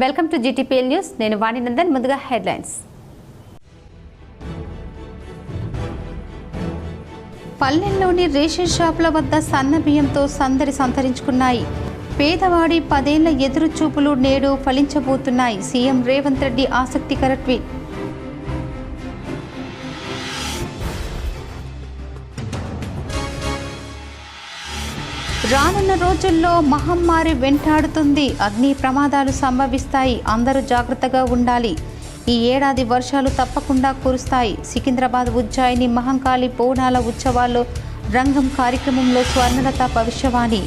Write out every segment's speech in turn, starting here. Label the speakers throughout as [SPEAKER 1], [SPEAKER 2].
[SPEAKER 1] Welcome to GTPL news. నేను వాణినందన్. ముందుగా headlines. పల్లెల్లోని ration షాపుల వద్ద సన్న బియ్యంతో సందడి సంతరించుకున్నాయి. పేదవాడి 10 ఏళ్ల ఎదురు చూపులు నేడు ఫలించబోతున్నాయి. సీఎం రేవంత్ రెడ్డి ఆసక్తికర ట్వీట్. రానున్న రోజుల్లో మహమ్మారి వెంటాడుతుంది. అగ్ని ప్రమాదాలు సంభవిస్తాయి. అందరూ జాగ్రత్తగా ఉండాలి. ఈ ఏడాది వర్షాలు తప్పకుండా కురుస్తాయి. సికింద్రాబాద్ ఉజ్జాయిని మహంకాళి బోనాల ఉత్సవాల్లో రంగం కార్యక్రమంలో స్వర్ణలత భవిష్యవాణి.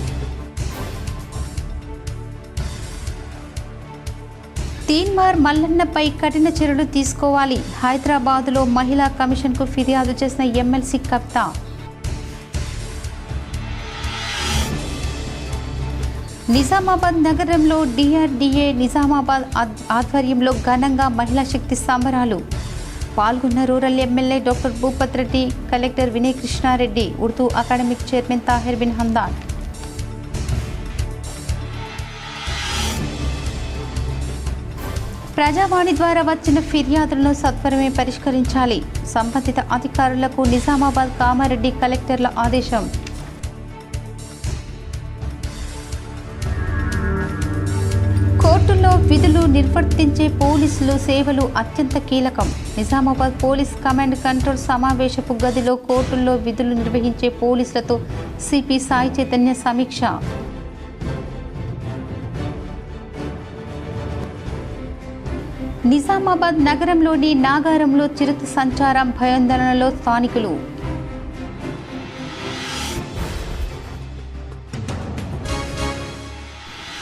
[SPEAKER 1] తీన్మార్ మల్లన్నపై కఠిన చర్యలు తీసుకోవాలి. హైదరాబాద్లో మహిళా కమిషన్కు ఫిర్యాదు చేసిన ఎమ్మెల్సీ కవిత. నిజామాబాద్ నగరంలో DRDA నిజామాబాద్ ఆధ్వర్యంలో ఘనంగా మహిళా శక్తి సంబరాలు. పాల్గొన్న rural MLA doctor Bhupath Reddy, collector Vinay Krishna Reddy, Urdu academic chairman Tahir Bin Hamdan. Prajavani ద్వారా వచ్చిన ఫిర్యాదులను సత్వరమే పరిష్కరించాలి. సంబంధిత అధికారులకు నిజామాబాద్ కామారెడ్డి కలెక్టర్ల ఆదేశం. కోర్టుల్లో విధులు నిర్వర్తించే పోలీసులు సేవలు అత్యంత కీలకం. నిజామాబాద్ పోలీస్ కమాండ్ కంట్రోల్ సమావేశపు గదిలో కోర్టుల్లో విధులు నిర్వహించే పోలీసులతో సిపి సాయి చైతన్య సమీక్ష. నిజామాబాద్ నగరంలోని నాగారంలో చిరుత సంచారం, భయాందోళనలో స్థానికులు.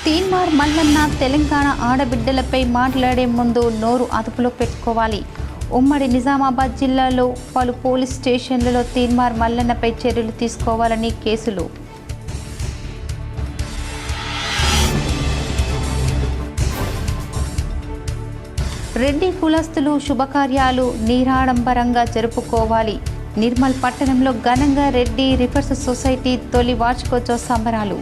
[SPEAKER 1] తీన్మార్ మల్లన్న తెలంగాణ ఆడబిడ్డలపై మాట్లాడే ముందు నోరు అదుపులో పెట్టుకోవాలి. ఉమ్మడి నిజామాబాద్ జిల్లాలో పలు పోలీస్ స్టేషన్లలో తీన్మార్ మల్లన్నపై చర్యలు తీసుకోవాలని కేసులు. రెడ్డి కులస్తులు శుభకార్యాలు నిరాడంబరంగా జరుపుకోవాలి. నిర్మల్ పట్టణంలో ఘనంగా రెడ్డి రిఫర్స్ సొసైటీ తొలి వార్షికోత్సవ సంబరాలు.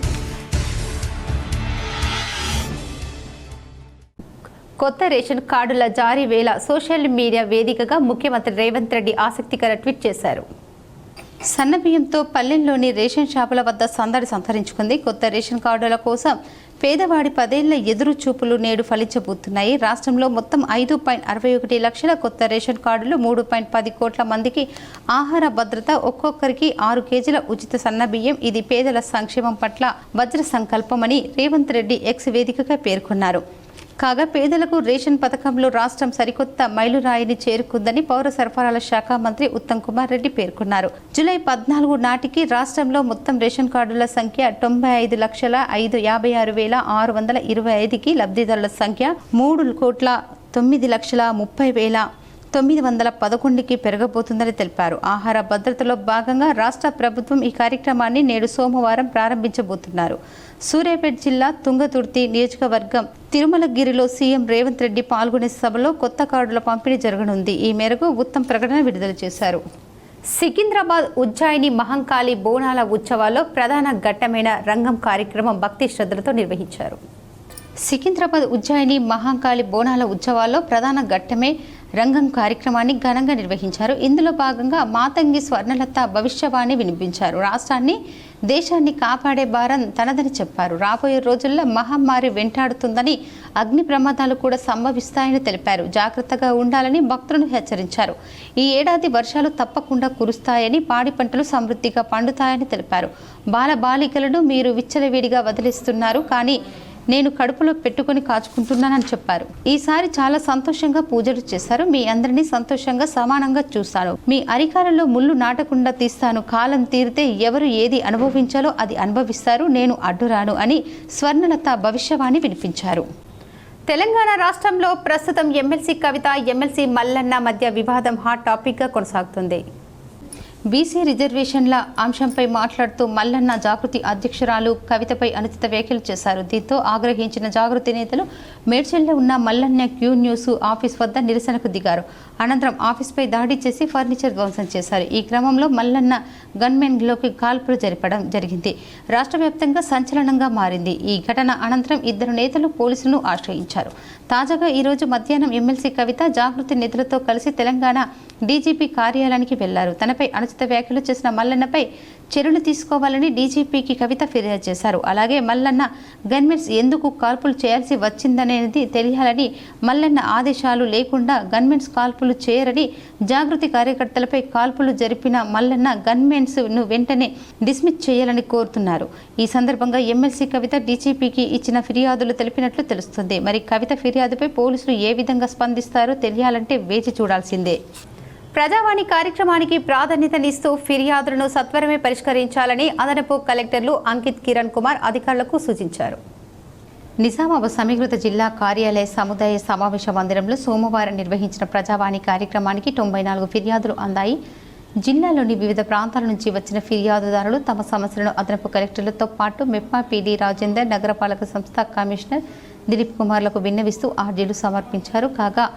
[SPEAKER 1] కొత్త రేషన్ కార్డుల జారీ వేళ సోషల్ మీడియా వేదికగా ముఖ్యమంత్రి రేవంత్ రెడ్డి ఆసక్తికర ట్వీట్ చేశారు. సన్నబియ్యంతో పల్లెల్లోని రేషన్ షాపుల వద్ద సందడి సంతరించుకుంది. కొత్త రేషన్ కార్డుల కోసం పేదవాడి 10 ఏళ్ల ఎదురు చూపులు నేడు ఫలించబోతున్నాయి. రాష్ట్రంలో మొత్తం 5.61 లక్షల కొత్త రేషన్ కార్డులు, 3.10 కోట్ల మందికి ఆహార భద్రత, ఒక్కొక్కరికి 6 కేజీల ఉచిత సన్నబియ్యం. ఇది పేదల సంక్షేమం పట్ల వజ్ర సంకల్పమని రేవంత్ రెడ్డి ఎక్స్ వేదికగా పేర్కొన్నారు. కాగా పేదలకు రేషన్ పథకంలో రాష్ట్రం సరికొత్త మైలురాయిని చేరుకుందని పౌర సరఫరాల శాఖ మంత్రి ఉత్తమ్ కుమార్ రెడ్డి పేర్కొన్నారు. జూలై 14 నాటికి రాష్ట్రంలో మొత్తం రేషన్ కార్డుల సంఖ్య 95,56,625కి, లబ్ధిదారుల సంఖ్య 3,09,30,911కి పెరగబోతుందని తెలిపారు. ఆహార భద్రతలో భాగంగా రాష్ట్ర ప్రభుత్వం ఈ కార్యక్రమాన్ని నేడు సోమవారం ప్రారంభించబోతున్నారు. సూర్యాపేట జిల్లా తుంగతుర్తి నియోజకవర్గం తిరుమలగిరిలో సీఎం రేవంత్ రెడ్డి పాల్గొనే సభలో కొత్త కార్డుల పంపిణీ జరగనుంది. ఈ మేరకు ఉత్తమ్ ప్రకటన విడుదల చేశారు. సికింద్రాబాద్ ఉజ్జాయిని మహంకాళి బోనాల ఉత్సవాల్లో ప్రధాన ఘట్టమైన రంగం కార్యక్రమం భక్తి శ్రద్ధలతో నిర్వహించారు. సికింద్రాబాద్ ఉజ్జాయిని మహంకాళి బోనాల ఉత్సవాల్లో ప్రధాన ఘట్టమే రంగం కార్యక్రమాన్ని ఘనంగా నిర్వహించారు. ఇందులో భాగంగా మాతంగి స్వర్ణలత భవిష్యవాణి వినిపించారు. రాష్ట్రాన్ని, దేశాన్ని కాపాడే భారం తనదని చెప్పారు. రాబోయే రోజుల్లో మహమ్మారి వెంటాడుతుందని, అగ్ని ప్రమాదాలు కూడా సంభవిస్తాయని తెలిపారు. జాగ్రత్తగా ఉండాలని భక్తులను హెచ్చరించారు. ఈ ఏడాది వర్షాలు తప్పకుండా కురుస్తాయని, పాడి పంటలు సమృద్ధిగా పండుతాయని తెలిపారు. బాలబాలికలను మీరు విచ్చలవిడిగా వదిలేస్తున్నారు, కానీ నేను కడుపులో పెట్టుకుని కాచుకుంటున్నానని చెప్పారు. ఈసారి చాలా సంతోషంగా పూజలు చేశారు. మీ అందరినీ సంతోషంగా సమానంగా చూస్తాను. మీ అరికాలలో ముళ్ళు నాటకుండా తీస్తాను. కాలం తీరితే ఎవరు ఏది అనుభవించాలో అది అనుభవిస్తారు. నేను అడ్డురాను అని స్వర్ణలత భవిష్యవాణి వినిపించారు. తెలంగాణ రాష్ట్రంలో ప్రస్తుతం ఎమ్మెల్సీ కవిత, ఎమ్మెల్సీ మల్లన్న మధ్య వివాదం హాట్ టాపిక్గా కొనసాగుతుంది. బీసీ రిజర్వేషన్ల అంశంపై మాట్లాడుతూ మల్లన్న జాగృతి అధ్యక్షురాలు కవితపై అనుచిత వ్యాఖ్యలు చేశారు. దీంతో ఆగ్రహించిన జాగృతి నేతలు మేడ్చల్లో ఉన్న మల్లన్న క్యూ న్యూస్ ఆఫీస్ వద్ద నిరసనకు దిగారు. అనంతరం ఆఫీస్పై దాడి చేసి ఫర్నిచర్ ధ్వంసం చేశారు. ఈ క్రమంలో మల్లన్న గన్మెన్లోకి కాల్పులు జరపడం జరిగింది. రాష్ట్ర వ్యాప్తంగా సంచలనంగా మారింది. ఈ ఘటన అనంతరం ఇద్దరు నేతలు పోలీసులను ఆశ్రయించారు. తాజాగా ఈరోజు మధ్యాహ్నం ఎమ్మెల్సీ కవిత జాగృతి నేతలతో కలిసి తెలంగాణ డీజీపీ కార్యాలయానికి వెళ్లారు. తనపై అనుచిత వ్యాఖ్యలు చేసిన మల్లన్నపై చర్యలు తీసుకోవాలని డీజీపీకి కవిత ఫిర్యాదు చేశారు. అలాగే మల్లన్న గన్మెన్స్ ఎందుకు కాల్పులు చేయాల్సి వచ్చిందనేది తెలియాలని, మల్లన్న ఆదేశాలు లేకుండా గన్మెన్స్ కాల్పులు చేయరని, జాగృతి కార్యకర్తలపై కాల్పులు జరిపిన మల్లన్న గన్మెన్స్ ను వెంటనే డిస్మిస్ చేయాలని కోరుతున్నారు. ఈ సందర్భంగా ఎమ్మెల్సీ కవిత డీజీపీకి ఇచ్చిన ఫిర్యాదులు తెలిపినట్లు తెలుస్తుంది. మరి కవిత ఫిర్యాదుపై పోలీసులు ఏ విధంగా స్పందిస్తారో తెలియాలంటే వేచి చూడాల్సిందే. ప్రజావాణి కార్యక్రమానికి ప్రాధాన్యతనిస్తూ ఫిర్యాదులను సత్వరమే పరిష్కరించాలని అదనపు కలెక్టర్లు అంకిత్ కిరణ్ కుమార్ అధికారులకు సూచించారు. నిజామాబాద్ సమీకృత జిల్లా కార్యాలయ సముదాయ సమావేశ మందిరంలో సోమవారం నిర్వహించిన ప్రజావాణి కార్యక్రమానికి 94 ఫిర్యాదులు అందాయి. జిల్లాలోని వివిధ ప్రాంతాల నుంచి వచ్చిన ఫిర్యాదుదారులు తమ సమస్యలను అదనపు కలెక్టర్లతో పాటు మెప్మా పీడీ రాజేందర్, నగరపాలక సంస్థ కమిషనర్ దిలీప్ కుమార్లకు విన్నవిస్తూ ఆర్జీలు సమర్పించారు. కాగా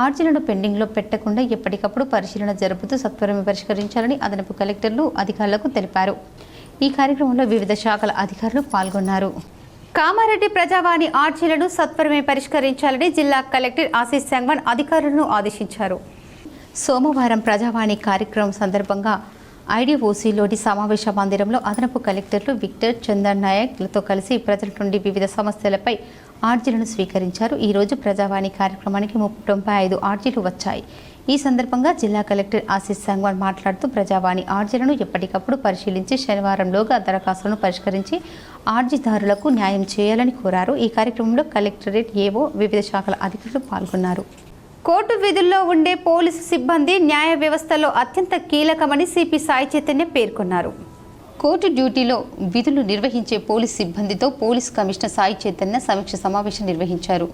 [SPEAKER 1] ఆర్జీలను పెండింగ్లో పెట్టకుండా ఎప్పటికప్పుడు పరిశీలన జరుపుతూ సత్వరమే పరిష్కరించాలని అదనపు కలెక్టర్లు అధికారులకు తెలిపారు. ఈ కార్యక్రమంలో వివిధ శాఖల అధికారులు పాల్గొన్నారు. కామారెడ్డి ప్రజావాణి ఆర్జీలను సత్వరమే పరిష్కరించాలని జిల్లా కలెక్టర్ ఆశీష్ సంగ్వాన్ అధికారులను ఆదేశించారు. సోమవారం ప్రజావాణి కార్యక్రమం సందర్భంగా ఐడీఓసీలోని సమావేశ మందిరంలో అదనపు కలెక్టర్లు విక్టర్ చందన్ నాయక్లతో కలిసి ప్రజల నుండి వివిధ సమస్యలపై ఆర్జీలను స్వీకరించారు. ఈరోజు ప్రజావాణి కార్యక్రమానికి 95 ఆర్జీలు వచ్చాయి. ఈ సందర్భంగా జిల్లా కలెక్టర్ ఆశీష్ సంగ్వాన్ మాట్లాడుతూ ప్రజావాణి ఆర్జీలను ఎప్పటికప్పుడు పరిశీలించి శనివారంలోగా దరఖాస్తులను పరిష్కరించి ఆర్జీదారులకు న్యాయం చేయాలని కోరారు. ఈ కార్యక్రమంలో కలెక్టరేట్ ఏవో వివిధ శాఖల అధికారులు పాల్గొన్నారు. కోర్టు విధుల్లో ఉండే పోలీసు సిబ్బంది న్యాయ వ్యవస్థలో అత్యంత కీలకమని సిపి సాయి చైతన్య పేర్కొన్నారు. కోర్టు డ్యూటీలో విధులు నిర్వహించే పోలీస్ సిబ్బందితో పోలీస్ కమిషనర్ సాయి చైతన్య సమీక్ష సమావేశం నిర్వహించారు.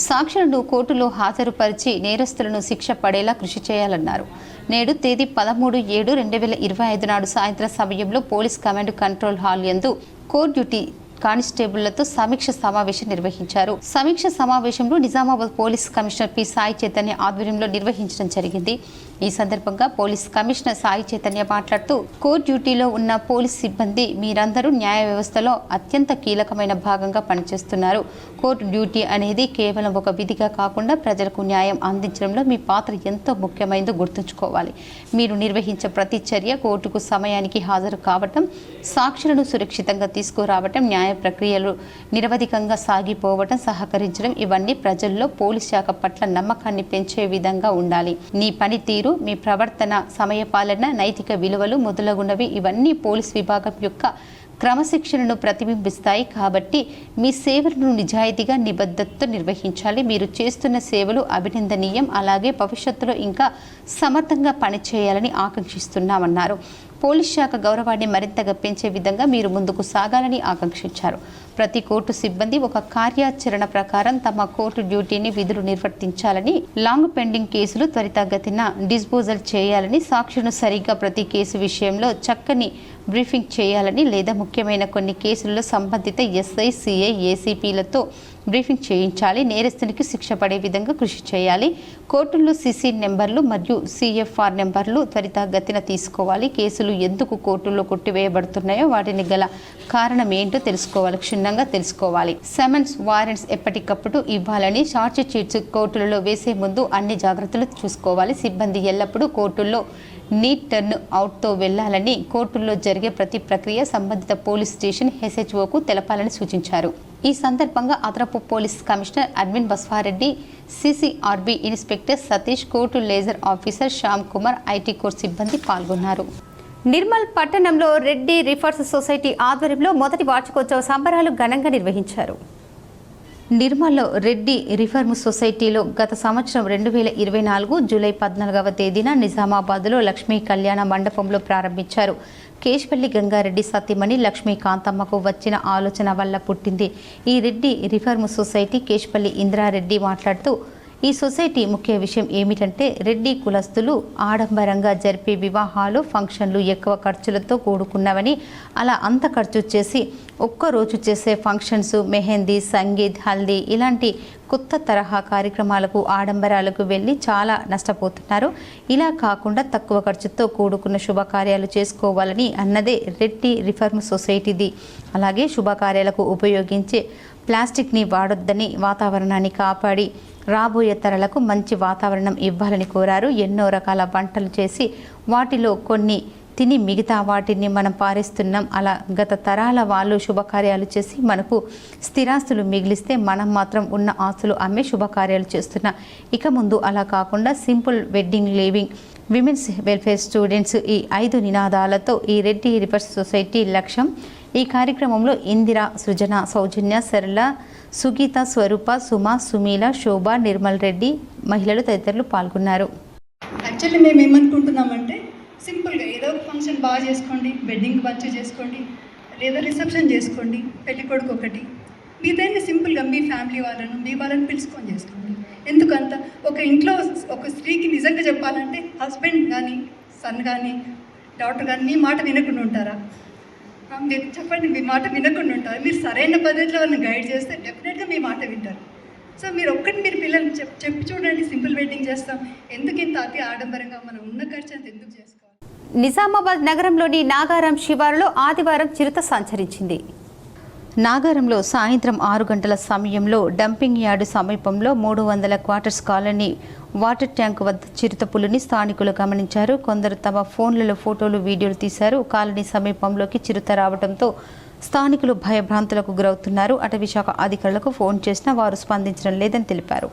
[SPEAKER 1] సాక్షులను కోర్టులో హాజరుపరిచి నేరస్తులను శిక్ష పడేలా కృషి చేయాలన్నారు. నేడు తేదీ 13/7/2025 నాడు సాయంత్రం సమయంలో పోలీస్ కమాండ్ కంట్రోల్ హాల్ యందు కోర్టు డ్యూటీ కానిస్టేబుళ్లతో సమీక్ష సమావేశం నిర్వహించారు. సమీక్ష సమావేశంలో Nizamabad police commissioner P Sai Chaitanya ఆధ్వర్యంలో నిర్వహించడం జరిగింది. ఈ సందర్భంగా పోలీస్ కమిషనర్ సాయి చైతన్య మాట్లాడుతూ కోర్టు డ్యూటీలో ఉన్న పోలీస్ సిబ్బంది మీరందరూ న్యాయ వ్యవస్థలో అత్యంత కీలకమైన భాగంగా పనిచేస్తున్నారు. కోర్టు డ్యూటీ అనేది కేవలం ఒక విధిగా కాకుండా ప్రజలకు న్యాయం అందించడంలో మీ పాత్ర ఎంతో ముఖ్యమైనదో గుర్తుంచుకోవాలి. మీరు నిర్వహించే ప్రతి చర్య కోర్టుకు సమయానికి హాజరు కావటం, సాక్షులను సురక్షితంగా తీసుకురావటం, న్యాయ ప్రక్రియలు నిరవధికంగా సాగిపోవటం, సహకరించడం ఇవన్నీ ప్రజల్లో పోలీస్ శాఖ పట్ల నమ్మకాన్ని పెంచే విధంగా ఉండాలి. నీ పనితీరు, మీ ప్రవర్తన, సమయపాలన, నైతిక విలువలు మొదలగున్నవి ఇవన్నీ పోలీస్ విభాగం యొక్క క్రమశిక్షణను ప్రతిబింబిస్తాయి. కాబట్టి మీ సేవలను నిజాయితీగా, నిబద్ధతతో నిర్వహించాలి. మీరు చేస్తున్న సేవలు అభినందనీయం. అలాగే భవిష్యత్తులో ఇంకా సమర్థంగా పనిచేయాలని ఆకాంక్షిస్తున్నామన్నారు. పోలీస్ శాఖ గౌరవాన్ని మరింతగా పెంచే విధంగా మీరు ముందుకు సాగాలని ఆకాంక్షించారు. ప్రతి కోర్టు సిబ్బంది ఒక కార్యాచరణ ప్రకారం తమ కోర్టు డ్యూటీని విధులు నిర్వర్తించాలని, లాంగ్ పెండింగ్ కేసులు త్వరితగతిన డిస్పోజల్ చేయాలని, సాక్షులను సరిగ్గా ప్రతి కేసు విషయంలో చక్కని బ్రీఫింగ్ చేయాలని, లేదా ముఖ్యమైన కొన్ని కేసుల్లో సంబంధిత ఎస్ఐ, సిఐ, ఏసీపీలతో బ్రీఫింగ్ చేయించాలి. నేరస్తునికి శిక్ష పడే విధంగా కృషి చేయాలి. కోర్టుల్లో సీసీ నెంబర్లు మరియు సిఎఫ్ఆర్ నెంబర్లు త్వరితగతిన తీసుకోవాలి. కేసులు ఎందుకు కోర్టుల్లో కొట్టివేయబడుతున్నాయో వాటిని గల కారణం ఏంటో క్షుణ్ణంగా తెలుసుకోవాలి. సమన్స్, వారెంట్స్ ఎప్పటికప్పుడు ఇవ్వాలని, ఛార్జ్ షీట్స్ కోర్టులలో వేసే ముందు అన్ని జాగ్రత్తలు చూసుకోవాలి. సిబ్బంది ఎల్లప్పుడూ కోర్టుల్లో నీట్ టర్న్ అవుట్తో వెళ్లాలని, కోర్టుల్లో జరిగే ప్రతి ప్రక్రియ సంబంధిత పోలీస్ స్టేషన్ హెచ్ఓకు తెలపాలని సూచించారు. ఈ సందర్భంగా అదనపు police commissioner admin Baswareddy, CCRB inspector Satish, court laser officer Shyam Kumar, IT core సిబ్బంది పాల్గొన్నారు. నిర్మల్ పట్టణంలో రెడ్డి రిఫర్స్ సొసైటీ ఆధ్వర్యంలో మొదటి వార్షికోత్సవ సంబరాలు ఘనంగా నిర్వహించారు. నిర్మల్లో రెడ్డి రిఫర్మ్ సొసైటీలో గత సంవత్సరం 2024 జూలై 14వ తేదీన నిజామాబాద్లో లక్ష్మీ కళ్యాణ మండపంలో ప్రారంభించారు. కేశపల్లి గంగారెడ్డి సతీమణి లక్ష్మీ కాంతమ్మకు వచ్చిన ఆలోచన వల్ల పుట్టింది ఈ రెడ్డి రిఫర్మ్ సొసైటీ. కేశపల్లి ఇంద్రారెడ్డి మాట్లాడుతూ ఈ సొసైటీ ముఖ్య విషయం ఏమిటంటే రెడ్డి కులస్తులు ఆడంబరంగా జరిపే వివాహాలు ఫంక్షన్లు ఎక్కువ ఖర్చులతో కూడుకున్నవని, అలా అంత ఖర్చు చేసి ఒక్కరోజు చేసే ఫంక్షన్స్, మెహందీ, సంగీత్, హల్దీ ఇలాంటి కొత్త తరహా కార్యక్రమాలకు ఆడంబరాలకు వెళ్ళి చాలా నష్టపోతున్నారు. ఇలా కాకుండా తక్కువ ఖర్చుతో కూడుకున్న శుభకార్యాలు చేసుకోవాలని అన్నదే రెడ్డి రిఫార్మ్ సొసైటీది. అలాగే శుభకార్యాలకు ఉపయోగించే ప్లాస్టిక్ని వాడొద్దని, వాతావరణాన్ని కాపాడి రాబోయే తరాలకు మంచి వాతావరణం ఇవ్వాలని కోరారు. ఎన్నో రకాల వంటలు చేసి వాటిలో కొన్ని తిని మిగతా వాటిని మనం పారేస్తున్నాం. అలా గత తరాల వాళ్ళు శుభకార్యాలు చేసి మనకు స్థిరాస్తులు మిగిలిస్తే మనం మాత్రం ఉన్న ఆస్తులు అమ్మే శుభకార్యాలు చేస్తున్నాం. ఇక ముందు అలా కాకుండా simple wedding, living, women's welfare, students ఈ 5 నినాదాలతో ఈ రెడ్డి రిఫార్మ్ సొసైటీ లక్ష్యం. ఈ కార్యక్రమంలో ఇందిర, సృజన, సౌజన్య, సరళ, సుగీత, స్వరూప, సుమ, సుమీల, శోభ, నిర్మల్ రెడ్డి మహిళలు తదితరులు పాల్గొన్నారు.
[SPEAKER 2] యాక్చువల్లీ మేము ఏమనుకుంటున్నామంటే సింపుల్గా ఏదో ఒక ఫంక్షన్ బాగా చేసుకోండి, వెడ్డింగ్ మంచిగా చేసుకోండి, లేదా రిసెప్షన్ చేసుకోండి, పెళ్ళికొడుకు ఒకటి, మిగతాన్ని సింపుల్గా మీ ఫ్యామిలీ వాళ్ళని పిలుచుకొని చేసుకోండి. ఎందుకంత ఒక ఇంట్లో ఒక స్త్రీకి నిజంగా చెప్పాలంటే హస్బెండ్ కానీ, సన్ కానీ, డాటర్ కానీ మీ మాట వినకుండా ఉంటారా? మీరు చెప్పండి, మీ మాట వినకుండా ఉంటారు. మీరు సరైన పద్ధతిలో వాళ్ళని గైడ్ చేస్తే డెఫినెట్గా మీ మాట వింటారు. సో మీరు పిల్లల్ని చెప్పి చూడండి, సింపుల్ వెడ్డింగ్ చేస్తాం, ఎందుకు ఇంత అతి ఆడంబరంగా మనం ఉన్న ఖర్చు అంత ఎందుకు చేసుకోవాలి.
[SPEAKER 1] నిజామాబాద్ నగరంలోని నాగారం శివారులో ఆదివారం చిరుత సంచరించింది. నాగారంలో సాయంత్రం 6 గంటల సమయంలో డంపింగ్ యార్డు సమీపంలో 300 క్వార్టర్స్ కాలనీ వాటర్ ట్యాంక్ వద్ద చిరుత పులిని స్థానికులు గమనించారు. కొందరు తమ ఫోన్లలో ఫోటోలు, వీడియోలు తీశారు. కాలనీ సమీపంలోకి చిరుత రావడంతో స్థానికులు భయభ్రాంతులకు గురవుతున్నారు. అటవీశాఖ అధికారులకు ఫోన్ చేసినా వారు స్పందించడం లేదని తెలిపారు.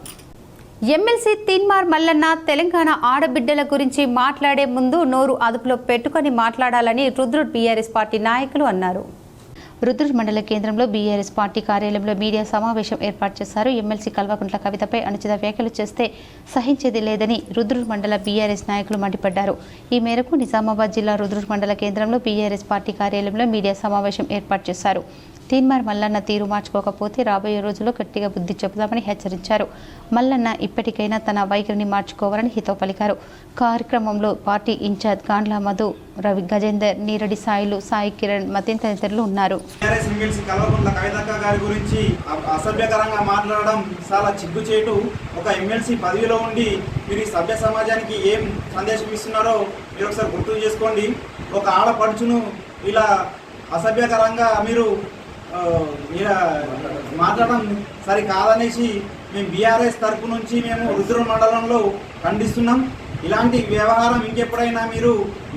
[SPEAKER 1] ఎమ్మెల్సీ తీన్మార్ మల్లన్న తెలంగాణ ఆడబిడ్డల గురించి మాట్లాడే ముందు నోరు అదుపులో పెట్టుకొని మాట్లాడాలని రుద్రుడ్ బీఆర్ఎస్ పార్టీ నాయకులు అన్నారు. రుద్రుడ్ మండల కేంద్రంలో బీఆర్ఎస్ పార్టీ కార్యాలయంలో మీడియా సమావేశం ఏర్పాటు చేశారు. ఎమ్మెల్సీ కల్వకుంట్ల కవితపై అనుచిత వ్యాఖ్యలు చేస్తే సహించేది లేదని రుద్రుడ్ మండల బీఆర్ఎస్ నాయకులు మండిపడ్డారు. ఈ మేరకు నిజామాబాద్ జిల్లా రుద్రుడ్ మండల కేంద్రంలో బీఆర్ఎస్ పార్టీ కార్యాలయంలో మీడియా సమావేశం ఏర్పాటు చేశారు. తీన్మార్ మల్లన్న తీరు మార్చుకోకపోతే రాబోయే రోజుల్లో గట్టిగా బుద్ధి చెబుతామని హెచ్చరించారు. మల్లన్న ఇప్పటికైనా తన వైఖరిని మార్చుకోవాలని హితవు పలికారు. కార్యక్రమంలో పార్టీ ఇన్ఛార్జ్ గాండ్ల మధు, రవి, గజేందర్, నీరడి సాయిలు, సాయి కిరణ్, మతేన్ తదితరులు ఉన్నారు.
[SPEAKER 3] అసభ్యకరంగా మాట్లాడడం చాలా చిగ్గుచేటు. ఒక ఎమ్మెల్సీ పదవిలో ఉండి మీరు సభ్య సమాజానికి ఏం సందేశం ఇస్తున్నారో మీరు ఒకసారి గుర్తు చేసుకోండి. ఒక ఆడపడుచును ఇలా అసభ్యకరంగా మీరు మాట్లాడడం సరి కాదనేసి మేము బీఆర్ఎస్ తరపు నుంచి మేము రుద్రుడ్ మండలంలో ఖండిస్తున్నాం. ఇలాంటి వ్యవహారం ఇంకెప్పుడైనా మీరు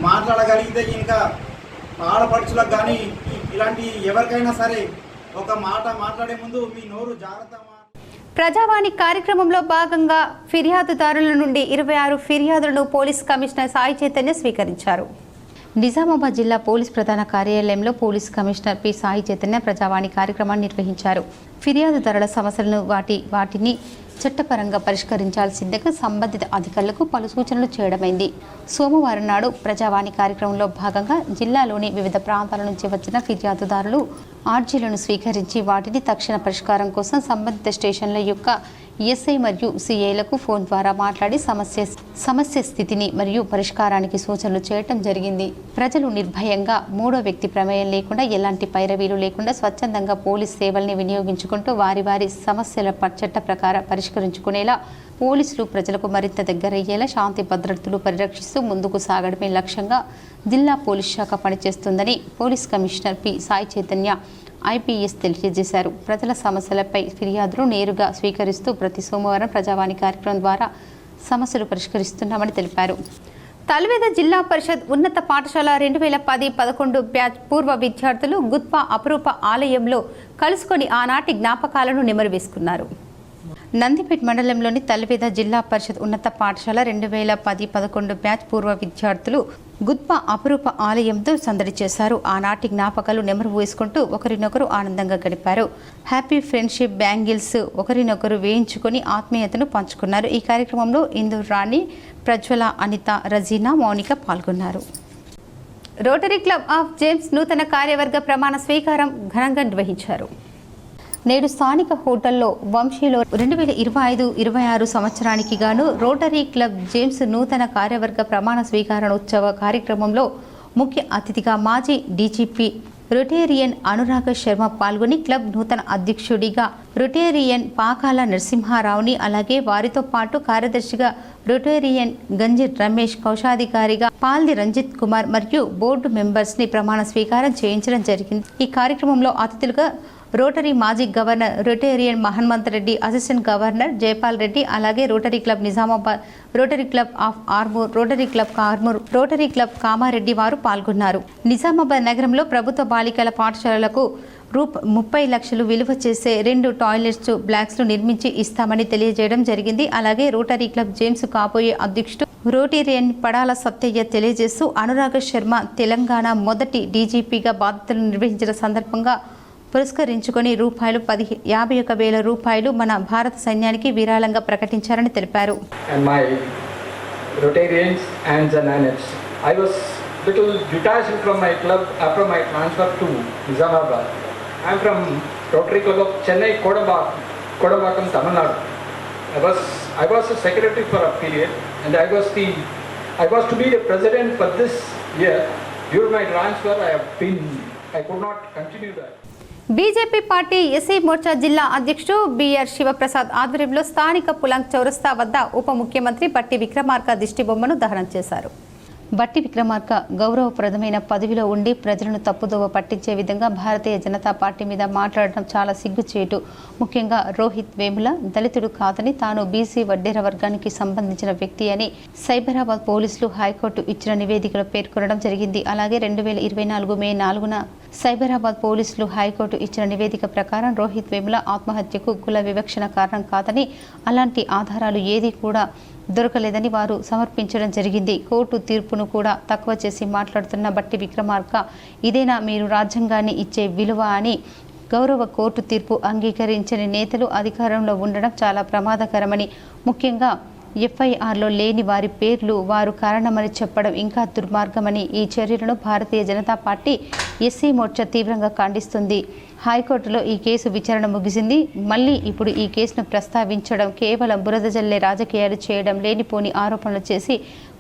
[SPEAKER 3] మాట్లాడగలిగితే ఇంకా ఆడపడుచులకు కానీ ఇలాంటి ఎవరికైనా సరే ఒక మాట మాట్లాడే ముందు మీ నోరు జాగ్రత్త.
[SPEAKER 1] ప్రజావాణి కార్యక్రమంలో భాగంగా ఫిర్యాదుదారుల నుండి 26 ఫిర్యాదులను పోలీస్ కమిషనర్ సాయి చైతన్య స్వీకరించారు. నిజామాబాద్ జిల్లా పోలీస్ ప్రధాన కార్యాలయంలో police commissioner P Sai Chaitanya Prajavani కార్యక్రమాన్ని నిర్వహించారు. ఫిర్యాదుదారుల సమస్యలను వాటిని చట్టపరంగా పరిష్కరించాల్సిందిగా సంబంధిత అధికారులకు పలు సూచనలు చేయడమైంది. సోమవారం నాడు ప్రజావాణి కార్యక్రమంలో భాగంగా జిల్లాలోని వివిధ ప్రాంతాల నుంచి వచ్చిన ఫిర్యాదుదారులు ఆర్జీలను స్వీకరించి వాటిని తక్షణ పరిష్కారం కోసం సంబంధిత స్టేషన్ల యొక్క ఎస్ఐ మరియు సిఐలకు ఫోన్ ద్వారా మాట్లాడి సమస్య స్థితిని మరియు పరిష్కారానికి సూచనలు చేయటం జరిగింది. ప్రజలు నిర్భయంగా మూడో వ్యక్తి ప్రమేయం లేకుండా ఎలాంటి పైరవీలు లేకుండా స్వచ్ఛందంగా పోలీస్ సేవల్ని వినియోగించుకుంటూ వారి సమస్యల చట్ట ప్రకారం పరిష్కరించుకునేలా పోలీసులు ప్రజలకు మరింత దగ్గరయ్యేలా శాంతి భద్రతలు పరిరక్షిస్తూ ముందుకు సాగడమే లక్ష్యంగా జిల్లా పోలీస్ శాఖ పనిచేస్తుందని police commissioner P Sai Chaitanya IPS తెలియజేశారు. ప్రజల సమస్యలపై ఫిర్యాదులు నేరుగా స్వీకరిస్తూ ప్రతి సోమవారం ప్రజావాణి కార్యక్రమం ద్వారా సమస్యలు పరిష్కరిస్తున్నామని తెలిపారు. తల్వేద జిల్లా పరిషత్ ఉన్నత పాఠశాల 2010-11 బ్యాచ్ పూర్వ విద్యార్థులు గుత్పా అపురూప ఆలయంలో కలుసుకొని ఆనాటి జ్ఞాపకాలను నెమరువేసుకున్నారు. నందిపేట్ మండలంలోని తల్వేద జిల్లా పరిషత్ ఉన్నత పాఠశాల 2010-11 బ్యాచ్ పూర్వ విద్యార్థులు గుత్పా అపురూప ఆలయంతో సందడి చేశారు. ఆనాటి జ్ఞాపకాలు నెమరు వేసుకుంటూ ఒకరినొకరు ఆనందంగా గడిపారు. హ్యాపీ ఫ్రెండ్షిప్ బ్యాంగిల్స్ ఒకరినొకరు వేయించుకొని ఆత్మీయతను పంచుకున్నారు. ఈ కార్యక్రమంలో ఇందూర్ రాణి, ప్రజ్వల, అనిత, రజీనా, మౌనిక పాల్గొన్నారు. రోటరీ క్లబ్ ఆఫ్ జేమ్స్ నూతన కార్యవర్గ ప్రమాణ స్వీకారం ఘనంగా నిర్వహించారు. నేడు స్థానిక హోటల్లో వంశీలో 2025-26 సంవత్సరానికి గాను రోటరీ క్లబ్ జేమ్స్ నూతన కార్యవర్గ ప్రమాణ స్వీకారోత్సవ కార్యక్రమంలో ముఖ్య అతిథిగా మాజీ డీజీపీ రొటేరియన్ అనురాగ శర్మ పాల్గొని క్లబ్ నూతన అధ్యక్షుడిగా రొటేరియన్ పాకాల నరసింహారావుని, అలాగే వారితో పాటు కార్యదర్శిగా రొటేరియన్ గంజి రమేష్, కోశాధికారిగా పాల్ది రంజిత్ కుమార్ మరియు బోర్డు మెంబర్స్ ని ప్రమాణ స్వీకారం చేయించడం జరిగింది. ఈ కార్యక్రమంలో అతిథులుగా రోటరీ మాజీ governor Rotarian Mahanmanth Reddy, assistant governor Jayapal Reddy, అలాగే Rotary club Nizamabad, Rotary club of Armoor, Rotary club Kamareddy వారు పాల్గొన్నారు. నిజామాబాద్ నగరంలో ప్రభుత్వ బాలికల పాఠశాలలకు 30 లక్షలు విలువ చేసే 2 టాయిలెట్స్ బ్లాక్స్ నిర్మించి ఇస్తామని తెలియజేయడం జరిగింది. అలాగే రోటరీ క్లబ్ జేమ్స్ కాబోయే అధ్యక్షుడు రోటేరియన్ పడాల సత్తయ్య తెలియజేస్తూ అనురాగ శర్మ తెలంగాణ మొదటి డీజీపీగా బాధ్యతలు నిర్వహించిన సందర్భంగా పురస్కరించుకొని రూపాయలు మన భారత సైన్యానికి విరాళంగా ప్రకటించారని తెలిపారు.
[SPEAKER 4] And my Rotarians and Zananites, I was little detached from my club after my transfer to Nizamabad. I am from Rotary Club of Chennai, Kodambakam, Tamil Nadu. I was a secretary for a period, and I was to be the president for this year. During my transfer, I could not continue that.
[SPEAKER 1] BJP party SC Morcha జిల్లా అధ్యక్షుడు BR Sivaprasad ఆధ్వర్యంలో స్థానిక పులాంగ్ చౌరస్తా వద్ద ఉప ముఖ్యమంత్రి బట్టి విక్రమార్క దిష్టిబొమ్మను దహనం చేశారు. బట్టి విక్రమార్క గౌరవప్రదమైన పదవిలో ఉండి ప్రజలను తప్పుదోవ పట్టించే విధంగా భారతీయ జనతా పార్టీ మీద మాట్లాడడం చాలా సిగ్గుచేటు. ముఖ్యంగా రోహిత్ వేముల దళితుడు కాదని, తాను బీసీ వడ్డేర వర్గానికి సంబంధించిన వ్యక్తి అని సైబరాబాద్ పోలీసులు హైకోర్టు ఇచ్చిన నివేదికలో పేర్కొనడం జరిగింది. అలాగే 2024 మే 4న సైబరాబాద్ పోలీసులు హైకోర్టు ఇచ్చిన నివేదిక ప్రకారం రోహిత్ వేముల ఆత్మహత్యకు కుల వివక్షణ కారణం కాదని, అలాంటి ఆధారాలు ఏది కూడా దొరకలేదని వారు సమర్పించడం జరిగింది. కోర్టు తీర్పును కూడా తక్కువ చేసి మాట్లాడుతున్న బట్టి విక్రమార్క, ఇదేనా మీరు రాజ్యాంగాన్ని ఇచ్చే విలువ అని గౌరవ కోర్టు తీర్పు అంగీకరించని నేతలు అధికారంలో ఉండడం చాలా ప్రమాదకరమని, ముఖ్యంగా ఎఫ్ఐఆర్లో లేని వారి పేర్లు వారు కారణమని చెప్పడం ఇంకా దుర్మార్గమని, ఈ చర్యలను భారతీయ జనతా పార్టీ ఎస్సీ మోర్చా తీవ్రంగా ఖండిస్తుంది. హైకోర్టులో ఈ కేసు విచారణ ముగిసింది. మళ్ళీ ఇప్పుడు ఈ కేసును ప్రస్తావించడం కేవలం బురద జల్లే రాజకీయాలు చేయడం, లేనిపోని ఆరోపణలు చేసి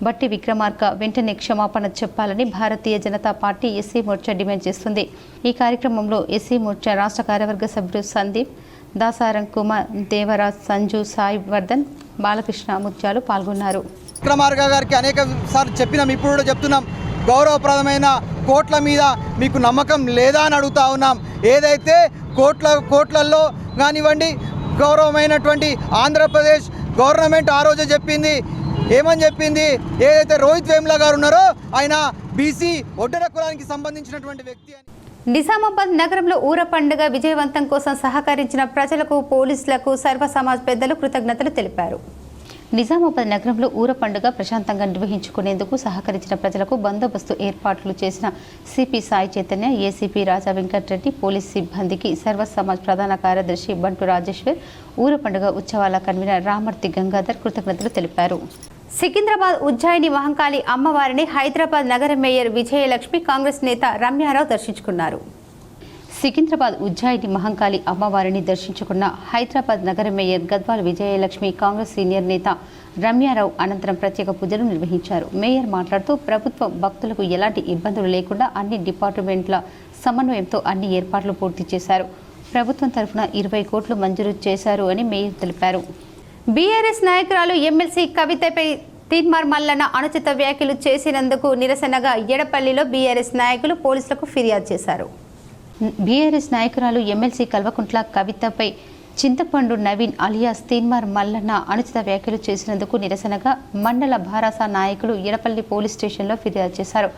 [SPEAKER 1] బట్టి విక్రమార్క వెంటనే క్షమాపణ చెప్పాలని Bharatiya Janata party SC Morcha demand చేస్తుంది. ఈ కార్యక్రమంలో ఎస్సీ మోర్చా రాష్ట్ర కార్యవర్గ సభ్యులు సందీప్, దాసారం కుమార్, దేవరాజ్, సంజు, సాయి వర్ధన్, బాలకృష్ణ, ముత్యాలు పాల్గొన్నారు.
[SPEAKER 5] విక్రమార్క గారికి అనేక సార్లు చెప్పినాం, ఇప్పుడు కూడా చెప్తున్నాం, గౌరవప్రదమైన కోట్ల మీద మీకు నమ్మకం లేదా అని అడుగుతా ఉన్నాం. ఏదైతే కోట్లల్లో కానివ్వండి, గౌరవమైనటువంటి ఆంధ్రప్రదేశ్ గవర్నమెంట్ ఆ రోజు చెప్పింది, ఏమని చెప్పింది, ఏదైతే రోహిత్ వేముల గారు ఉన్నారో ఆయన బీసీ ఒడ్డెర కులానికి సంబంధించినటువంటి వ్యక్తి అని.
[SPEAKER 1] నిజామాబాద్ నగరంలో ఊర పండుగ విజయవంతం కోసం సహకరించిన ప్రజలకు, పోలీసులకు సర్వ సమాజ్ పెద్దలు కృతజ్ఞతలు తెలిపారు. నిజామాబాద్ నగరంలో ఊర పండుగ ప్రశాంతంగా నిర్వహించుకునేందుకు సహకరించిన ప్రజలకు బందోబస్తు ఏర్పాట్లు చేసిన సిపి సాయి చైతన్య, ఏసీపీ రాజా వెంకటరెడ్డి, పోలీస్ సిబ్బందికి సర్వ సమాజ్ ప్రధాన కార్యదర్శి బంటు రాజేశ్వర్, ఊర పండుగ ఉత్సవాల కన్వీనర్ రామర్తి గంగాధర్ కృతజ్ఞతలు తెలిపారు. సికింద్రాబాద్ ఉజ్జాయిని మహంకాళి అమ్మవారిని హైదరాబాద్ నగర మేయర్ విజయలక్ష్మి, కాంగ్రెస్ నేత రమ్యారావు దర్శించుకున్నారు. సికింద్రాబాద్ ఉజ్జాయిని మహంకాళి అమ్మవారిని దర్శించుకున్న హైదరాబాద్ నగర మేయర్ గద్వాల్ విజయలక్ష్మి, కాంగ్రెస్ సీనియర్ నేత రమ్యారావు అనంతరం ప్రత్యేక పూజలు నిర్వహించారు. మేయర్ మాట్లాడుతూ ప్రభుత్వం భక్తులకు ఎలాంటి ఇబ్బందులు లేకుండా అన్ని డిపార్ట్మెంట్ల సమన్వయంతో అన్ని ఏర్పాట్లు పూర్తి చేశారు. ప్రభుత్వం తరఫున 20 కోట్లు మంజూరు చేశారు అని మేయర్ తెలిపారు. బీఆర్ఎస్ నాయకురాలు ఎమ్మెల్సీ కవితపై తీన్మార్ మల్లన్న అనుచిత వ్యాఖ్యలు చేసినందుకు నిరసనగా ఎడపల్లిలో బీఆర్ఎస్ నాయకులు పోలీసులకు ఫిర్యాదు చేశారు. బీఆర్ఎస్ నాయకురాలు ఎమ్మెల్సీ కల్వకుంట్ల కవితపై చింతపండు నవీన్ అలియాస్ తీన్మార్ మల్లన్న అనుచిత వ్యాఖ్యలు చేసినందుకు నిరసనగా మండల భారాస నాయకులు ఎడపల్లి పోలీస్ స్టేషన్లో ఫిర్యాదు చేశారు.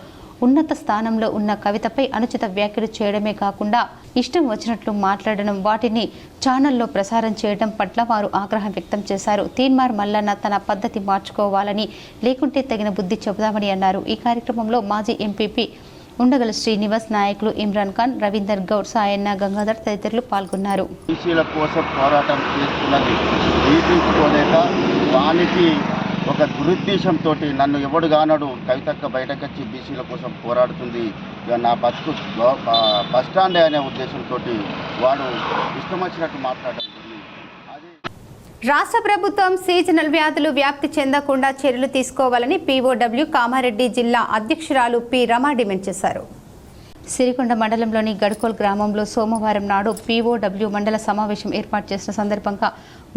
[SPEAKER 1] ఉన్నత స్థానంలో ఉన్న కవితపై అనుచిత వ్యాఖ్యలు చేయడమే కాకుండా ఇష్టం వచ్చినట్లు మాట్లాడడం, వాటిని ఛానల్లో ప్రసారం చేయడం పట్ల వారు ఆగ్రహం వ్యక్తం చేశారు. తీన్మార్ మల్లన్న తన పద్ధతి మార్చుకోవాలని, లేకుంటే తగిన బుద్ధి చెబుదామని అన్నారు. ఈ కార్యక్రమంలో మాజీ ఎంపీపీ ఉండగల శ్రీనివాస్, నాయకులు ఇమ్రాన్ ఖాన్, రవీందర్ గౌడ్, సాయన్న, గంగాధర్ తదితరులు పాల్గొన్నారు.
[SPEAKER 6] బీసీల కోసం పోరాటం చేస్తున్నది జీవించుకోలేక వానికి ఒక దురుద్దేశంతో నన్ను ఎవడు కానడు కవితక్క బయటకొచ్చి బీసీల కోసం పోరాడుతుంది, ఇక నా బతుకు బస్ స్టాండే అనే ఉద్దేశంతో వాడు ఇష్టం వచ్చినట్టు మాట్లాడడం.
[SPEAKER 1] రాష్ట్ర ప్రభుత్వం సీజనల్ వ్యాధులు వ్యాప్తి చెందకుండా చర్యలు తీసుకోవాలని పీఓడబ్ల్యూ కామారెడ్డి జిల్లా అధ్యక్షురాలు పి రమ డిమాండ్ చేశారు. సిరికొండ మండలంలోని గడ్కోల్ గ్రామంలో సోమవారం నాడు పీఓడబ్ల్యూ మండల సమావేశం ఏర్పాటు చేసిన సందర్భంగా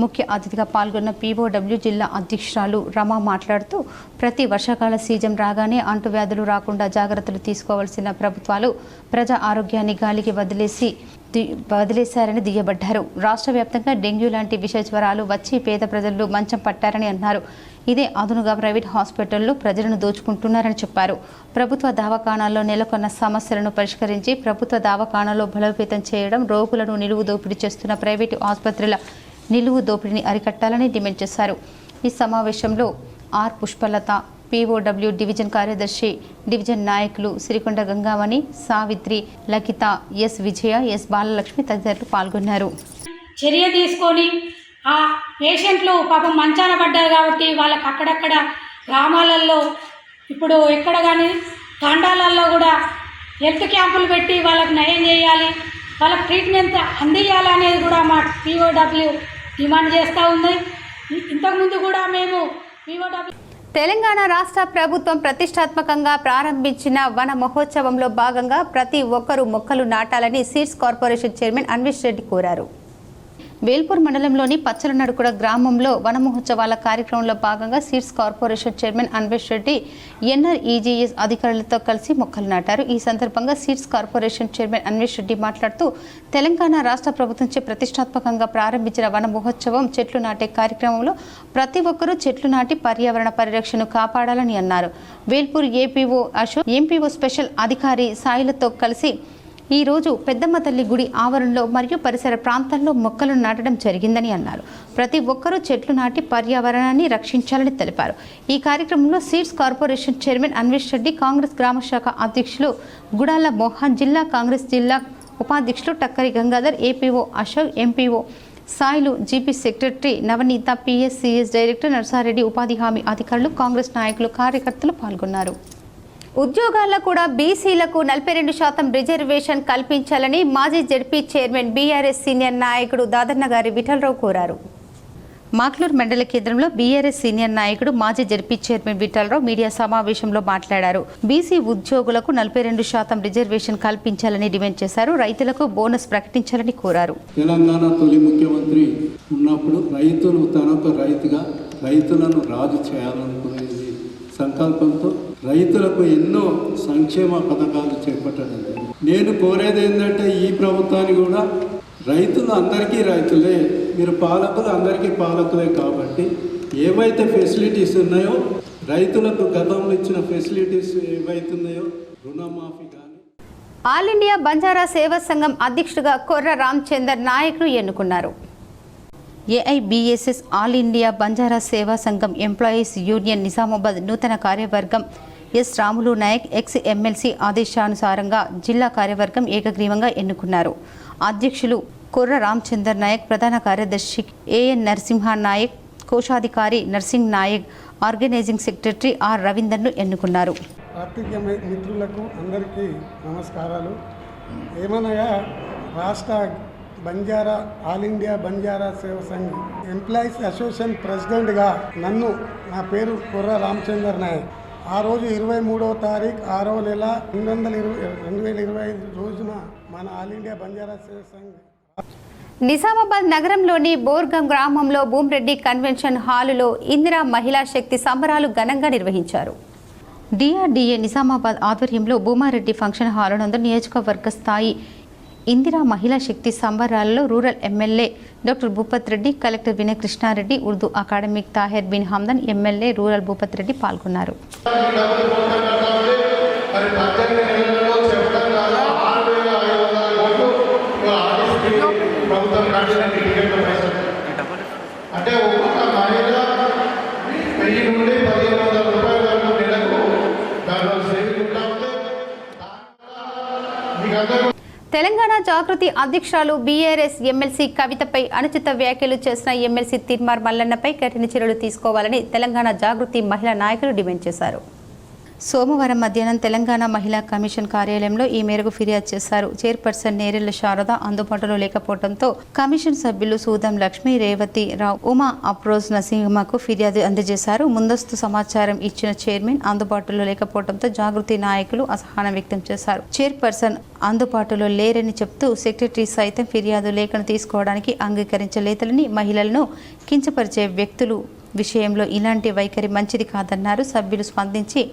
[SPEAKER 1] ముఖ్య అతిథిగా పాల్గొన్న పీఓడబ్ల్యూ జిల్లా అధ్యక్షురాలు రమ మాట్లాడుతూ ప్రతి వర్షాకాల సీజన్ రాగానే అంటువ్యాధులు రాకుండా జాగ్రత్తలు తీసుకోవాల్సిన ప్రభుత్వాలు ప్రజా ఆరోగ్యాన్ని గాలికి వదిలేశారని దుయ్యబడ్డారు. రాష్ట్ర వ్యాప్తంగా డెంగ్యూ లాంటి విష జ్వరాలు వచ్చి పేద ప్రజలు మంచం పట్టారని అన్నారు. ఇదే అదునుగా ప్రైవేట్ హాస్పిటల్లో ప్రజలను దోచుకుంటున్నారని చెప్పారు. ప్రభుత్వ దవాఖానాల్లో నెలకొన్న సమస్యలను పరిష్కరించి ప్రభుత్వ దవాఖానాల్లో బలోపేతం చేయడం, రోగులను నిలువు దోపిడీ చేస్తున్న ప్రైవేటు ఆసుపత్రుల నిలువు దోపిడీని అరికట్టాలని డిమాండ్ చేశారు. ఈ సమావేశంలో ఆర్ పుష్పలత, పీఓడబ్ల్యూ డివిజన్ కార్యదర్శి, డివిజన్ నాయకులు సిరికొండ గంగామణి, సావిత్రి, లకిత, ఎస్ విజయ, ఎస్ బాలలక్ష్మి తదితరులు పాల్గొన్నారు.
[SPEAKER 7] చర్య తీసుకొని ఆ పేషెంట్లు పాపం మంచాన పడ్డారు కాబట్టి వాళ్ళకి అక్కడక్కడ గ్రామాలలో ఇప్పుడు ఎక్కడ కానీ తండాలలో కూడా హెల్త్ క్యాంపులు పెట్టి వాళ్ళకి నయం చేయాలి, వాళ్ళకి ట్రీట్మెంట్ అందియాలి అనేది కూడా మా పీఓడబ్ల్యూ డిమాండ్ చేస్తూ ఉంది. ఇంతకుముందు కూడా మేము పీఓడబ్ల్యూ
[SPEAKER 1] తెలంగాణ రాష్ట్ర ప్రభుత్వం ప్రతిష్టాత్మకంగా ప్రారంభించిన వన మహోత్సవంలో భాగంగా ప్రతి ఒక్కరూ మొక్కలు నాటాలని seeds corporation chairman Anvesh Reddy కోరారు. వేల్పూర్ మండలంలోని పచ్చలనడుకుడ గ్రామంలో వన మహోత్సవాల కార్యక్రమంలో భాగంగా seeds corporation chairman Anvesh Reddy NREGS అధికారులతో కలిసి మొక్కలు నాటారు. ఈ సందర్భంగా seeds corporation chairman Anvesh Reddy మాట్లాడుతూ తెలంగాణ రాష్ట్ర ప్రభుత్వంచే ప్రతిష్టాత్మకంగా ప్రారంభించిన వన మహోత్సవం చెట్లు నాటే కార్యక్రమంలో ప్రతి ఒక్కరూ చెట్లు నాటి పర్యావరణ పరిరక్షణను కాపాడాలని అన్నారు. Velpur APO Ashok, MPO special అధికారి సాయిలతో కలిసి ఈ రోజు పెద్దమ్మ తల్లి గుడి ఆవరణలో మరియు పరిసర ప్రాంతాల్లో మొక్కలను నాటడం జరిగిందని అన్నారు. ప్రతి ఒక్కరూ చెట్లు నాటి పర్యావరణాన్ని రక్షించాలని తెలిపారు. ఈ కార్యక్రమంలో seeds corporation chairman Anvesh Reddy, Congress గ్రామ శాఖ అధ్యక్షులు గుడాల మోహన్, జిల్లా కాంగ్రెస్ జిల్లా ఉపాధ్యక్షులు Takkari Gangadhar, APO Ashok, MPO Sailu, GP secretary Navaneetha, PSCS director Narsa Reddy, ఉపాధి హామీ అధికారులు, కాంగ్రెస్ నాయకులు, కార్యకర్తలు పాల్గొన్నారు. ఉద్యోగాల్లో కూడా బీసీలకు 42% రిజర్వేషన్ కల్పించాలని మాజీ జెడ్పీ చైర్మన్ బీఆర్ఎస్ సీనియర్ నాయకుడు దాదన్న గారి విఠలరావు కోరారు. మాక్లూరు మండల కేంద్రంలో బీఆర్ఎస్ సీనియర్ నాయకుడు మాజీ జెడ్పీ చైర్మన్ విఠలరావు మీడియా సమావేశంలో మాట్లాడారు. బీసీ ఉద్యోగులకు 42% రిజర్వేషన్ కల్పించాలని డిమాండ్ చేశారు. రైతులకు బోనస్ ప్రకటించాలని కోరారు.
[SPEAKER 8] తెలంగాణ తొలి ముఖ్యమంత్రి ఉన్నప్పుడు రైతులు తనొక రైతుగా రైతులను రాజు చేయాలనుకునేది సంకల్పంతో రైతులకు ఎన్నో సంక్షేమ పథకాలు చేపట్టడం. నేను కోరేది ఏంటంటే ఈ ప్రభుత్వాన్ని కూడా రైతులు అందరికీ రైతులే, మీరు పాలకులు అందరికీ పాలకులే కాబట్టి ఏవైతే ఫెసిలిటీస్ ఉన్నాయో రైతులకు గతంలో ఇచ్చిన ఫెసిలిటీస్ ఏవైతున్నాయో రుణమాఫీ కానీ.
[SPEAKER 1] ఆల్ ఇండియా బంజారా సేవా సంఘం అధ్యక్షుడిగా కొర్ర రామచందర్ నాయక్ను ఎన్నుకున్నారు. ఏఐబిఎస్ఎస్ ఆల్ ఇండియా బంజారా సేవా సంఘం ఎంప్లాయీస్ యూనియన్ నిజామాబాద్ నూతన కార్యవర్గం S Ramulu Naik ex MLC ఆదేశానుసారంగా జిల్లా కార్యవర్గం ఏకగ్రీవంగా ఎన్నుకున్నారు. అధ్యక్షులు కొర్ర రామచందర్ నాయక్, ప్రధాన కార్యదర్శి ఏఎన్ నరసింహ నాయక్, కోశాధికారి Narsing Naik, organising secretary R రవీందర్ను ఎన్నుకున్నారు.
[SPEAKER 9] పాత్రికేయ మిత్రులకు అందరికీ నమస్కారాలు. ఏమనగా రాష్ట్ర బంజారా ఆల్ ఇండియా బంజారా సేవ సంఘ్ ఎంప్లాయీస్ అసోసియేషన్ ప్రెసిడెంట్గా నా పేరు కొర్ర రామచందర్ నాయక్. ఆ రోజు 23వ తారీఖు 6వ నెల 2025 రోజున మన ఆల్ ఇండియా బంజారా సేవ సంఘ్
[SPEAKER 1] నిజామాబాద్ నగరంలోని బోర్గం గ్రామంలో భూమిరెడ్డి కన్వెన్షన్ హాలులో ఇందిరా మహిళా శక్తి సంబరాలు ఘనంగా నిర్వహించారు. డిఆర్డీఏ నిజామాబాద్ ఆధ్వర్యంలో భూమారెడ్డి ఫంక్షన్ హాలు నందు నియోజకవర్గ స్థాయి ఇందిరా మహిళా శక్తి సంబరాలలో rural MLA doctor Bhupath Reddy, collector Vinay Krishna Reddy, Urdu academic Tahir Bin Hamdan, MLA rural Bhupath Reddy పాల్గొన్నారు. తెలంగాణ జాగృతి అధ్యక్షురాలు బీఆర్ఎస్ ఎమ్మెల్సీ కవితపై అనుచిత వ్యాఖ్యలు చేసిన ఎమ్మెల్సీ తీన్మార్ మల్లన్నపై కఠిన చర్యలు తీసుకోవాలని తెలంగాణ జాగృతి మహిళా నాయకులు డిమాండ్ చేశారు. సోమవారం మధ్యాహ్నం తెలంగాణ మహిళా కమిషన్ కార్యాలయంలో ఈ మేరకు ఫిర్యాదు చేశారు. చైర్పర్సన్ నేరెళ్ల శారద అందుబాటులో లేకపోవడంతో కమిషన్ సభ్యులు సూదం లక్ష్మి, రేవతి రావు, ఉమా అప్రోజ్ నరసింహకు ఫిర్యాదు అందజేశారు. ముందస్తు సమాచారం ఇచ్చిన చైర్మన్ అందుబాటులో లేకపోవడంతో జాగృతి నాయకులు అసహనం వ్యక్తం చేశారు. చైర్పర్సన్ అందుబాటులో లేరని చెప్తూ సెక్రటరీ సైతం ఫిర్యాదు లేఖను తీసుకోవడానికి అంగీకరించలేదని, మహిళలను కించపరిచే వ్యక్తులు విషయంలో ఇలాంటి వైఖరి మంచిది కాదన్నారు. సభ్యులు స్పందించి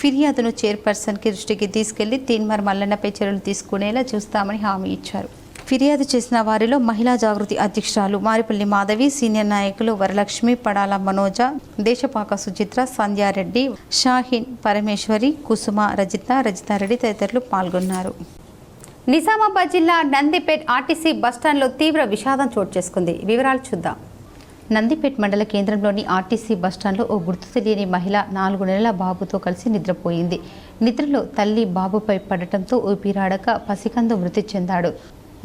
[SPEAKER 1] ఫిర్యాదును చైర్పర్సన్కి దృష్టికి తీసుకెళ్లి తీన్మార్ మల్లన్నపై చర్యలు తీసుకునేలా చూస్తామని హామీ ఇచ్చారు. ఫిర్యాదు చేసిన వారిలో మహిళా జాగృతి అధ్యక్షురాలు మారిపల్లి మాధవి, సీనియర్ నాయకులు వరలక్ష్మి, పడాల మనోజ, దేశపాక సుచిత్ర, సంధ్యారెడ్డి, షాహీన్, పరమేశ్వరి, కుసుమ, రజితారెడ్డి తదితరులు పాల్గొన్నారు. నిజామాబాద్ జిల్లా నందిపేట్ ఆర్టీసీ బస్టాండ్లో తీవ్ర విషాదం చోటు చేసుకుంది. వివరాలు చూద్దాం. నందిపేట్ మండల కేంద్రంలోని ఆర్టీసీ బస్టాండ్లో ఓ గుర్తు తెలియని మహిళ 4 నెలల బాబుతో కలిసి నిద్రపోయింది. నిద్రలో తల్లి బాబుపై పడటంతో ఊపిరాడక పసికందు మృతి చెందాడు.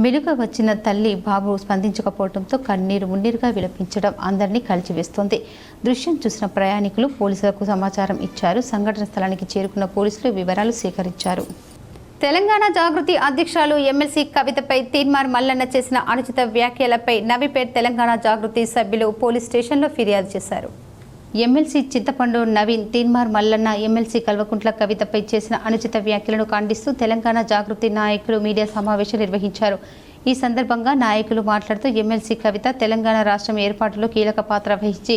[SPEAKER 1] మెలుక వచ్చిన తల్లి బాబు స్పందించకపోవడంతో కన్నీరు మున్నీరుగా విలపించడం అందరినీ కలిచివేస్తోంది. దృశ్యం చూసిన ప్రయాణికులు పోలీసులకు సమాచారం ఇచ్చారు. సంఘటన స్థలానికి చేరుకున్న పోలీసులు వివరాలు సేకరించారు. తెలంగాణ జాగృతి అధ్యక్షురాలు ఎమ్మెల్సీ కవితపై తీన్మార్ మల్లన్న చేసిన అనుచిత వ్యాఖ్యలపై నవీపేట్ తెలంగాణ జాగృతి సభ్యులు పోలీస్ స్టేషన్లో ఫిర్యాదు చేశారు. ఎమ్మెల్సీ చింతపండు నవీన్ తీన్మార్ మల్లన్న ఎమ్మెల్సీ కల్వకుంట్ల కవితపై చేసిన అనుచిత వ్యాఖ్యలను ఖండిస్తూ తెలంగాణ జాగృతి నాయకులు మీడియా సమావేశం నిర్వహించారు. ఈ సందర్భంగా నాయకులు మాట్లాడుతూ ఎమ్మెల్సీ కవిత తెలంగాణ రాష్ట్రం ఏర్పాటులో కీలక పాత్ర వహించి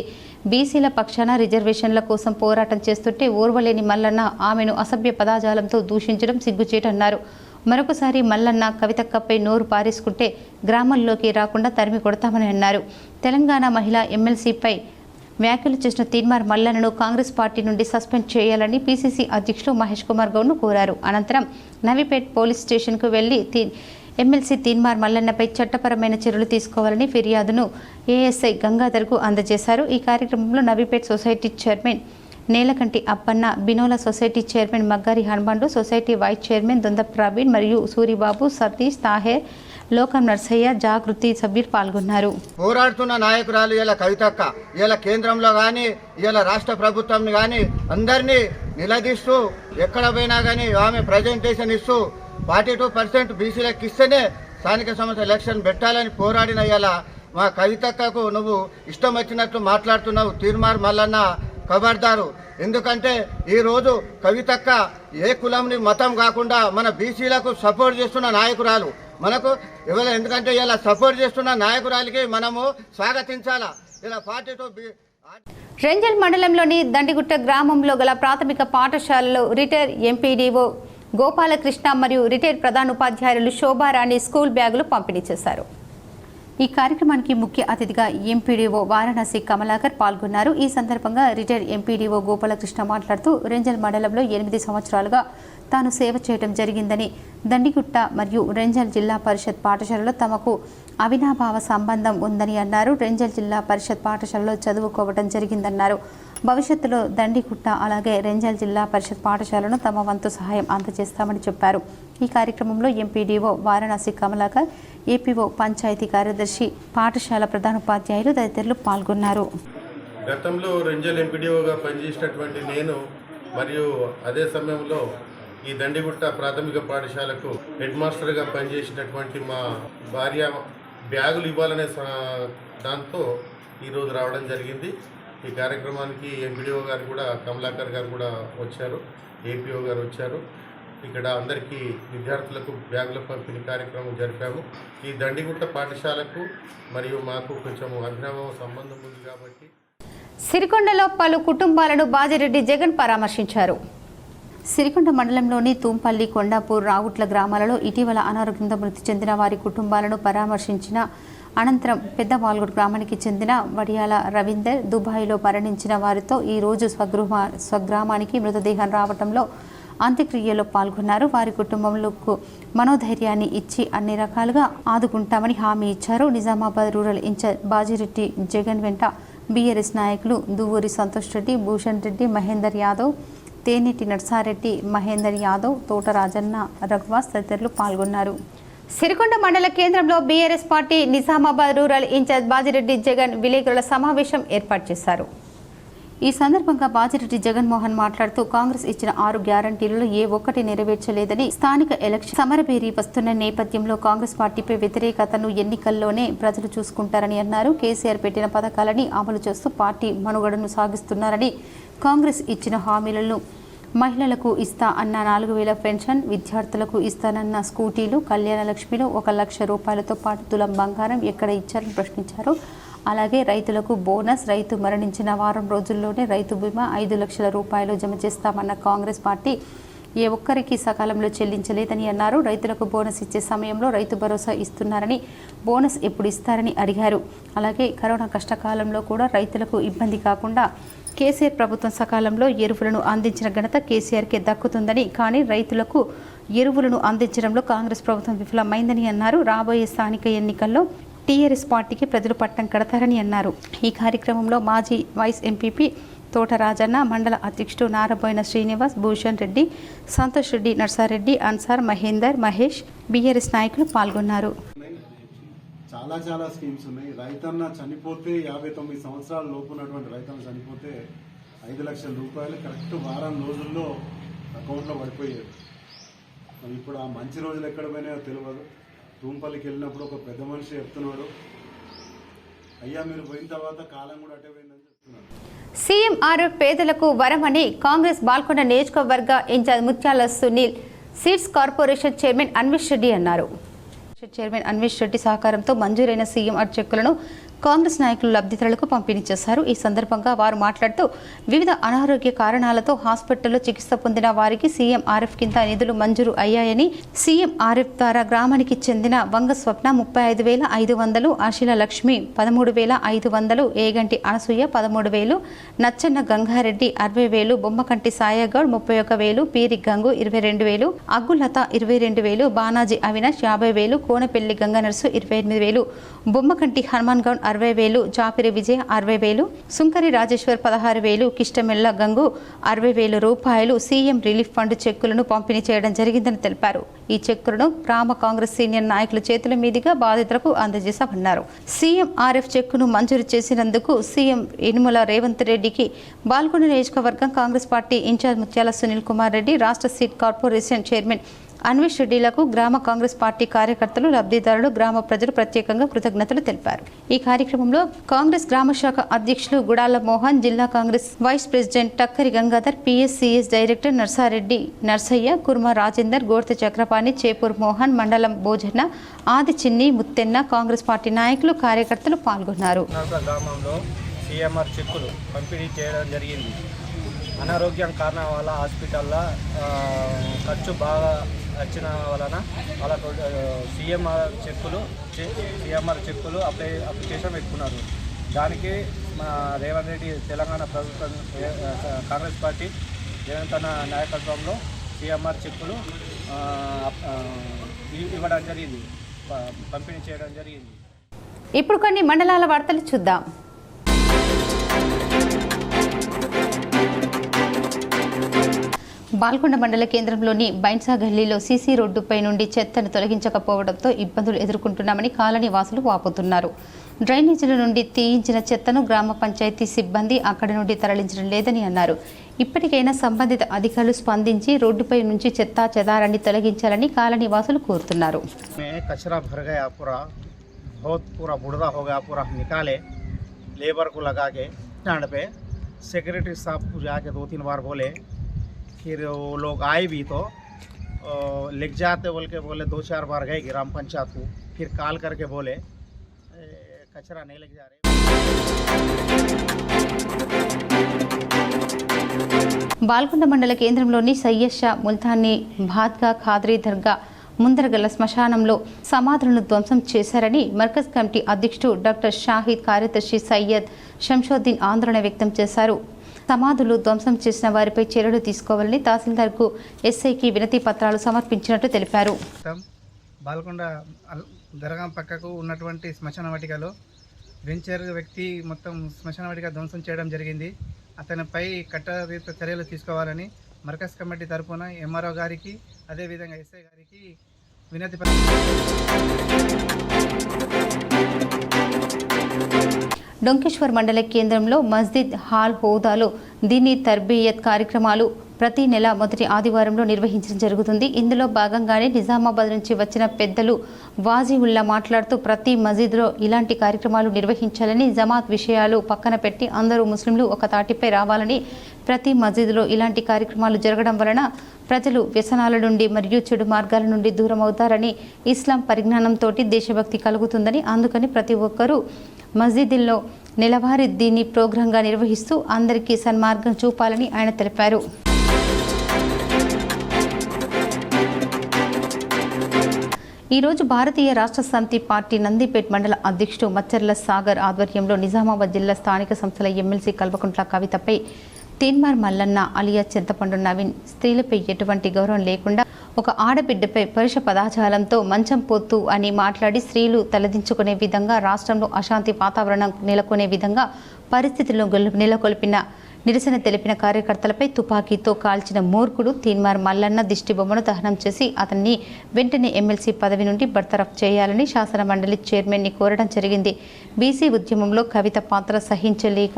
[SPEAKER 1] బీసీల పక్షాన రిజర్వేషన్ల కోసం పోరాటం చేస్తుంటే ఓర్వలేని మల్లన్న ఆమెను అసభ్య పదాజాలంతో దూషించడం సిగ్గుచేటన్నారు. మరొకసారి మల్లన్న కవితక్కపై నోరు పారేసుకుంటే గ్రామంలోకి రాకుండా తరిమి కొడతామని అన్నారు. తెలంగాణ మహిళా ఎమ్మెల్సీపై వ్యాఖ్యలు చేసిన తీన్మార్ మల్లన్నను కాంగ్రెస్ పార్టీ నుండి సస్పెండ్ చేయాలని పీసీసీ అధ్యక్షులు మహేష్ కుమార్ గౌడ్ను కోరారు. అనంతరం నవీపేట్ పోలీస్ స్టేషన్కు వెళ్లి ఎమ్మెల్సీ తీన్మార్ మల్లన్నపై చట్టపరమైన చర్యలు తీసుకోవాలని ఫిర్యాదును ఏఎస్ఐ గంగాధర్కు అందజేశారు. ఈ కార్యక్రమంలో Navipet society chairman Nelakanti Appanna, Binola society chairman Maggari Hanumandu, society vice chairman Donda Praveen మరియు సూరిబాబు, సతీష్, తాహేర్, లోకం నర్సయ్య, జాగృతి సభ్యులు పాల్గొన్నారు.
[SPEAKER 6] పోరాడుతున్న నాయకురాలు ఇలా కవితక్క ఇలా కేంద్రంలో కానీ ఇలా రాష్ట్ర ప్రభుత్వం కానీ అందరినీ నిలదీస్తూ ఎక్కడ పోయినా కానీ ఆమె ప్రజెంటేషన్ ఇస్తూ 42% బీసీలకు ఇస్తేనే స్థానిక సంస్థ ఎలక్షన్ పెట్టాలని పోరాడిన ఇలా మా కవితక్కకు నువ్వు ఇష్టం వచ్చినట్లు మాట్లాడుతున్నావు. తీన్మార్ మల్లన్న ఖబర్దారు. ఎందుకంటే ఈరోజు కవితక్క ఏ కులంని మతం కాకుండా మన బీసీలకు సపోర్ట్ చేస్తున్న నాయకురాలు మనకు ఇవాళ. ఎందుకంటే ఇలా సపోర్ట్ చేస్తున్న నాయకురాలికి మనము స్వాగతించాలా. ఇలా 42
[SPEAKER 1] రెంజల్ మండలంలోని దండిగుట్ట గ్రామంలో గల ప్రాథమిక పాఠశాలలో రిటైర్ ఎంపీడీఓ గోపాలకృష్ణ మరియు రిటైర్ ప్రధానోపాధ్యాయులు శోభారాణి స్కూల్ బ్యాగులు పంపిణీ చేశారు. ఈ కార్యక్రమానికి ముఖ్య అతిథిగా ఎంపీడీఓ వారణాసి కమలాకర్ పాల్గొన్నారు. ఈ సందర్భంగా రిటైర్ ఎంపీడీఓ గోపాలకృష్ణ మాట్లాడుతూ రెంజల్ మండలంలో 8 సంవత్సరాలుగా తాను సేవ చేయడం జరిగిందని, దండిగుట్ట మరియు రెంజల్ జిల్లా పరిషత్ పాఠశాలలో తమకు అవినాభావ సంబంధం ఉందని అన్నారు. రెంజల్ జిల్లా పరిషత్ పాఠశాలలో చదువుకోవడం జరిగిందన్నారు. భవిష్యత్తులో దండిగుట్ట అలాగే రెంజల్ జిల్లా పరిషత్ పాఠశాలను తమ వంతు సహాయం అందజేస్తామని చెప్పారు. ఈ కార్యక్రమంలో ఎంపీడీఓ వారణాసి కమలాకర్, ఏపీఓ పంచాయతీ కార్యదర్శి, పాఠశాల ప్రధానోపాధ్యాయులు తదితరులు పాల్గొన్నారు.
[SPEAKER 10] గతంలో రెంజల్ ఎంపీడీఓగా పనిచేసినటువంటి నేను మరియు అదే సమయంలో ఈ దండిగుట్ట ప్రాథమిక పాఠశాలకు హెడ్ మాస్టర్గా పనిచేసినటువంటి మా భార్య బ్యాగులు ఇవ్వాలనే దాంతో ఈరోజు రావడం జరిగింది. ఈ కార్యక్రమానికి ఎంపీడీఓ గారు కూడా కమలాకర్ గారు కూడా వచ్చారు, ఏపీఓ గారు వచ్చారు. ఇక్కడ అందరికీ విద్యార్థులకు బ్యాగుల పంపిణీ కార్యక్రమం జరిపాము. ఈ దండిగుట్ట పాఠశాలకు మరియు మాకు కొంచెం అభినవ సంబంధం ఉంది కాబట్టి.
[SPEAKER 1] సిరికొండలో పలు కుటుంబాలను బాజిరెడ్డి జగన్ పరామర్శించారు. సిరికొండ మండలంలోని తూంపల్లి, కొండాపూర్, రావుట్ల గ్రామాలలో ఇటీవల అనారోగ్యంతో మృతి చెందిన వారి కుటుంబాలను పరామర్శించిన అనంతరం పెద్దవాల్గూడ్ గ్రామానికి చెందిన వడియాల రవీందర్, దుబాయ్లో మరణించిన వారితో ఈరోజు స్వగ్రామానికి మృతదేహం రావడంలో అంత్యక్రియలో పాల్గొన్నారు. వారి కుటుంబంలోకి మనోధైర్యాన్ని ఇచ్చి అన్ని రకాలుగా ఆదుకుంటామని హామీ ఇచ్చారు. నిజామాబాద్ రూరల్ ఇన్ఛార్జ్ బాజిరెడ్డి జగన్ వెంట బీఆర్ఎస్ నాయకులు దువ్వూరి సంతోష్ రెడ్డి, భూషణ్ రెడ్డి, మహేందర్ యాదవ్, తేనెటి నర్సారెడ్డి, మహేందర్ యాదవ్, తోట రాజన్న, రఘువాస్ తదితరులు పాల్గొన్నారు. సిరికొండ మండల కేంద్రంలో BRS party Nizamabad rural incharge Bajireddy Jagan విలేకరుల సమావేశం ఏర్పాటు చేశారు. ఈ సందర్భంగా బాజిరెడ్డి జగన్మోహన్ మాట్లాడుతూ కాంగ్రెస్ ఇచ్చిన 6 గ్యారంటీలలో ఏ ఒక్కటి నెరవేర్చలేదని, స్థానిక ఎలక్షన్ సమరబేరి వస్తున్న నేపథ్యంలో కాంగ్రెస్ పార్టీపై వ్యతిరేకతను ఎన్నికల్లోనే ప్రజలు చూసుకుంటారని అన్నారు. కేసీఆర్ పెట్టిన పథకాలని అమలు చేస్తూ పార్టీ మనుగడను సాగిస్తున్నారని, కాంగ్రెస్ ఇచ్చిన హామీలను మహిళలకు ఇస్తా అన్న 4,000 పెన్షన్, విద్యార్థులకు ఇస్తానన్న స్కూటీలు, కళ్యాణ లక్ష్మిలో 1 లక్ష రూపాయలతో పాటు తులం బంగారం ఎక్కడ ఇచ్చారని ప్రశ్నించారు. అలాగే రైతులకు బోనస్, రైతు మరణించిన వారం రోజుల్లోనే రైతు బీమా 5 లక్షల రూపాయలు జమ చేస్తామన్న కాంగ్రెస్ పార్టీ ఏ ఒక్కరికి సకాలంలో చెల్లించలేదని అన్నారు. రైతులకు బోనస్ ఇచ్చే సమయంలో రైతు భరోసా ఇస్తున్నారని, బోనస్ ఎప్పుడు ఇస్తారని అడిగారు. అలాగే కరోనా కష్టకాలంలో కూడా రైతులకు ఇబ్బంది కాకుండా కేసీఆర్ ప్రభుత్వం సకాలంలో ఎరువులను అందించిన ఘనత కేసీఆర్కే దక్కుతుందని, కానీ రైతులకు ఎరువులను అందించడంలో కాంగ్రెస్ ప్రభుత్వం విఫలమైందని అన్నారు. రాబోయే స్థానిక ఎన్నికల్లో టీఆర్ఎస్ పార్టీకి ప్రజలు పట్టం కడతారని అన్నారు. ఈ కార్యక్రమంలో మాజీ వైస్ ఎంపీపీ తోట రాజన్న, మండల అధ్యక్షుడు నారబోయిన శ్రీనివాస్, భూషణ్ రెడ్డి, సంతోష్ రెడ్డి, నర్సారెడ్డి, అన్సార్, మహేందర్, మహేష్, బీఆర్ఎస్ నాయకులు పాల్గొన్నారు.
[SPEAKER 8] చాలా స్కీమ్స్ ఉన్నాయి. రైతన్న చనిపోతే 59 సంవత్సరాల లోపు ఉన్నటువంటి రైతన్న చనిపోతే 5 లక్షల రూపాయలు కరెక్ట్ వారం రోజుల్లో అకౌంట్లో పడిపోయారు. మరి ఇప్పుడు ఆ మంచి రోజులు ఎక్కడ పోయినాయో తెలియదు. తూంపల్లికి వెళ్ళినప్పుడు ఒక పెద్ద మనిషి చెప్తున్నాడు, అయ్యా మీరు పోయిన తర్వాత కాలం కూడా అటే పోయిందని చెప్తున్నాడు.
[SPEAKER 1] సీఎంఆర్ పేదలకు వరమని కాంగ్రెస్ బాల్కొండ నియోజకవర్గ ఇన్ఛార్జ్ ముత్యాల Sunil, seeds corporation chairman Anvesh Reddy అన్నారు. చైర్మన్ అన్వేష్ రెడ్డి సహకారంతో మంజూరైన సీఎంఆర్ చెక్కులను కాంగ్రెస్ నాయకులు లబ్ధిదారులకు పంపిణీ చేశారు. ఈ సందర్భంగా వారు మాట్లాడుతూ వివిధ అనారోగ్య కారణాలతో హాస్పిటల్లో చికిత్స పొందిన వారికి సీఎంఆర్ఎఫ్ కింద నిధులు మంజూరు అయ్యాయని, సీఎంఆర్ఎఫ్ ద్వారా గ్రామానికి చెందిన వంగ స్వప్న 35,500, ఆశీల లక్ష్మి 13,500, ఏగంటి అనసూయ 13,000, నచ్చన్న గంగారెడ్డి 60,000, బొమ్మకంటి సాయగౌడ్ 31,000, పీరి గంగు 22,000, అగ్గులత 22,000, బానాజీ అవినాష్ 50,000, కోనపెల్లి గంగనర్సు 28,000, బొమ్మకంటి హనుమాన్ గౌడ్ 60,000, జాపిరి విజయ 60,000, సుంకరి రాజేశ్వర్ 16,000, కిష్టమెల్ల గంగు 60,000 రూపాయలు సీఎం రిలీఫ్ ఫండ్ చెక్కులను పంపిణీ చేయడం జరిగిందని తెలిపారు. ఈ చెక్కులను గ్రామ కాంగ్రెస్ సీనియర్ నాయకుల చేతుల మీదుగా బాధితులకు అందజేశామన్నారు. సీఎంఆర్ఎఫ్ చెక్కును మంజూరు చేసినందుకు సీఎం యనుమల రేవంత్ రెడ్డికి బాల్కొండ నియోజకవర్గం కాంగ్రెస్ పార్టీ ఇన్ఛార్జ్ ముత్యాల సునీల్ కుమార్ రెడ్డి, రాష్ట్ర సీడ్ కార్పొరేషన్ చైర్మన్ అన్వేష్ రెడ్డిలకు గ్రామ కాంగ్రెస్ పార్టీ కార్యకర్తలు, లబ్ధిదారులు, గ్రామ ప్రజలు ప్రత్యేకంగా కృతజ్ఞతలు తెలిపారు. ఈ కార్యక్రమంలో కాంగ్రెస్ గ్రామ శాఖ అధ్యక్షులు గుడాల మోహన్, జిల్లా Congress vice president Takkari Gangadhar, PSCS director Narsa Reddy Narsaiah, Kurma Rajender, Gorta Chakrapani, Chepur Mohan, మండలం భోజన, ఆది చిన్ని, ముత్తెన్న, కాంగ్రెస్ పార్టీ నాయకులు, కార్యకర్తలు పాల్గొన్నారు.
[SPEAKER 11] గ్రామంలో సీఎంఆర్ చెక్కులు పంపిణీ చేయడం జరిగింది. అనారోగ్యం కారణం వల్ల హాస్పిటల్లో ఖర్చు బాగా వచ్చిన వలన వాళ్ళకు సీఎంఆర్ చెక్కులు అప్లికేషన్ పెట్టుకున్నారు. దానికి మన రేవంత్ రెడ్డి తెలంగాణ ప్రభుత్వం కాంగ్రెస్ పార్టీ రేవంత్ అన్న నాయకత్వంలో సీఎంఆర్ చెక్కులు ఇవ్వడం జరిగింది, పంపిణీ చేయడం జరిగింది.
[SPEAKER 1] ఇప్పుడు కొన్ని మండలాల వార్తలు చూద్దాం. బాల్కొండ మండల కేంద్రంలోని బైన్సా గల్లీలో సీసీ రోడ్డుపై నుండి చెత్తను తొలగించకపోవడంతో ఇబ్బందులు ఎదుర్కొంటున్నామని కాలనీ వాసులు వాపోతున్నారు. డ్రైనేజీల నుండి తీయించిన చెత్తను గ్రామ పంచాయతీ సిబ్బంది అక్కడి నుండి తరలించడం లేదని అన్నారు. ఇప్పటికైనా సంబంధిత అధికారులు స్పందించి రోడ్డుపై నుంచి చెత్త చెదారాన్ని తొలగించాలని కాలనీ వాసులు కోరుతున్నారు.
[SPEAKER 12] फिर वो लोग आए भी तो लिख जाते बोले 2-4 बार गए ग्राम पंचायत को, फिर कॉल करके बोले कचरा नहीं लग जा रहे.
[SPEAKER 1] బాల్కొండ మండల కేంద్రంలోని సయ్యద్ షా ముల్తానీ భాద్గా ఖాద్రీ దర్గా ముందర గల శ్మశానంలో సమాధులను ధ్వంసం చేశారని మర్కజ్ కమిటీ అధ్యక్షుడు డాక్టర్ షాహిద్, కార్యదర్శి సయ్యద్ షంషోద్దీన్ ఆందోళన వ్యక్తం చేశారు. సమాధులు ధ్వంసం చేసిన వారిపై చర్యలు తీసుకోవాలని తహసీల్దార్కు, ఎస్ఐకి వినతి పత్రాలు సమర్పించినట్టు తెలిపారు.
[SPEAKER 13] బాల్కొండ దర్గా పక్కకు ఉన్నటువంటి శ్మశాన వాటికలో వెంచర్ వ్యక్తి మొత్తం శ్మశాన వాటిక ధ్వంసం చేయడం జరిగింది. అతనిపై చట్టరీత చర్యలు తీసుకోవాలని మర్కజ్ కమిటీ తరఫున ఎంఆర్ఓ గారికి, అదేవిధంగా ఎస్ఐ గారికి వినతి
[SPEAKER 1] డొంకేశ్వర్ మండల కేంద్రంలో మస్జిద్ హాల్ హోదాలో దీనీ తర్బియత్ కార్యక్రమాలు ప్రతి నెల మొదటి ఆదివారంలో నిర్వహించడం జరుగుతుంది. ఇందులో భాగంగానే నిజామాబాద్ నుంచి వచ్చిన పెద్దలు వాజీవుల్లా మాట్లాడుతూ ప్రతి మస్జిద్లో ఇలాంటి కార్యక్రమాలు నిర్వహించాలని, జమాత్ విషయాలు పక్కన పెట్టి అందరూ ముస్లింలు ఒక తాటిపై రావాలని, ప్రతి మస్జిద్లో ఇలాంటి కార్యక్రమాలు జరగడం వలన ప్రజలు వ్యసనాల నుండి మరియు చెడు మార్గాల నుండి దూరం అవుతారని, ఇస్లాం పరిజ్ఞానంతో దేశభక్తి కలుగుతుందని, అందుకని ప్రతి ఒక్కరూ మస్జిద్లో నెలవారీ దీన్ని ప్రోగ్రాంగా నిర్వహిస్తూ అందరికీ సన్మార్గం చూపాలని ఆయన తెలిపారు. ఈరోజు భారతీయ రాష్ట్ర సమితి పార్టీ నందిపేట్ మండల అధ్యక్షుడు మచ్చర్ల సాగర్ ఆధ్వర్యంలో నిజామాబాద్ జిల్లా స్థానిక సంస్థల ఎమ్మెల్సీ కల్వకుంట్ల కవితపై తీన్మార్ మల్లన్న అలియా చింతపండు నవీన్ స్త్రీలపై ఎటువంటి గౌరవం లేకుండా ఒక ఆడబిడ్డపై పరుష పదాచారంతో మంచం పొత్తు అని మాట్లాడి స్త్రీలు తలదించుకునే విధంగా రాష్ట్రంలో అశాంతి వాతావరణం నెలకొనే విధంగా పరిస్థితులను నెలకొల్పిన నిరసన తెలిపిన కార్యకర్తలపై తుపాకీతో కాల్చిన మూర్ఖుడు తీన్మార్ మల్లన్న దిష్టిబొమ్మను దహనం చేసి అతన్ని వెంటనే ఎమ్మెల్సీ పదవి నుండి బర్తరఫ్ చేయాలని శాసన మండలి చైర్మన్ని కోరడం జరిగింది. బీసీ ఉద్యమంలో కవిత పాత్ర సహించలేక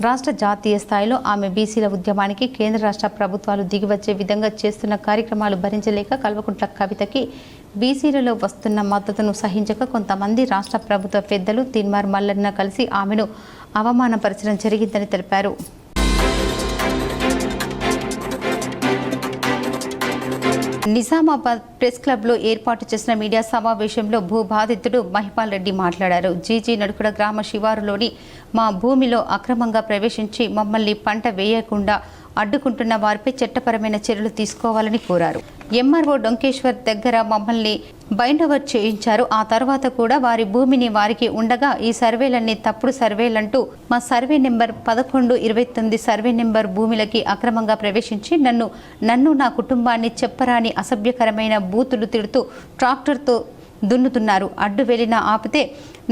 [SPEAKER 1] రాష్ట్ర జాతీయ స్థాయిలో ఆమె బీసీల ఉద్యమానికి కేంద్ర రాష్ట్ర ప్రభుత్వాలు దిగివచ్చే విధంగా చేస్తున్న కార్యక్రమాలు భరించలేక కల్వకుంట్ల కవితకి బీసీలలో వస్తున్న మద్దతును సహించక కొంతమంది రాష్ట్ర ప్రభుత్వ పెద్దలు తీన్మార్ మల్లన్న కలిసి ఆమెను అవమానపరచడం జరిగిందని తెలిపారు. నిజామాబాద్ ప్రెస్ క్లబ్లో ఏర్పాటు చేసిన మీడియా సమావేశంలో భూ బాధితుడు మహిపాల్ రెడ్డి మాట్లాడారు. జీజీ నడుకుడ గ్రామ శివారులోని మా భూమిలో అక్రమంగా ప్రవేశించి మమ్మల్ని పంట వేయకుండా అడ్డుకుంటున్న వారిపై చట్టపరమైన చర్యలు తీసుకోవాలని కోరారు. ఎంఆర్ఓ డొంకేశ్వర్ దగ్గర మమ్మల్ని బైండ్ ఓవర్ చేయించారు. ఆ తర్వాత కూడా వారి భూమిని వారికి ఉండగా ఈ సర్వేలన్నీ తప్పుడు సర్వేలంటూ మా సర్వే నెంబర్ 1129 సర్వే నెంబర్ భూమిలకి అక్రమంగా ప్రవేశించి నన్ను నా కుటుంబాన్ని చెప్పరాని అసభ్యకరమైన బూతులు తిడుతూ ట్రాక్టర్తో దున్నుతున్నారు. అడ్డు వెళ్ళిన ఆపితే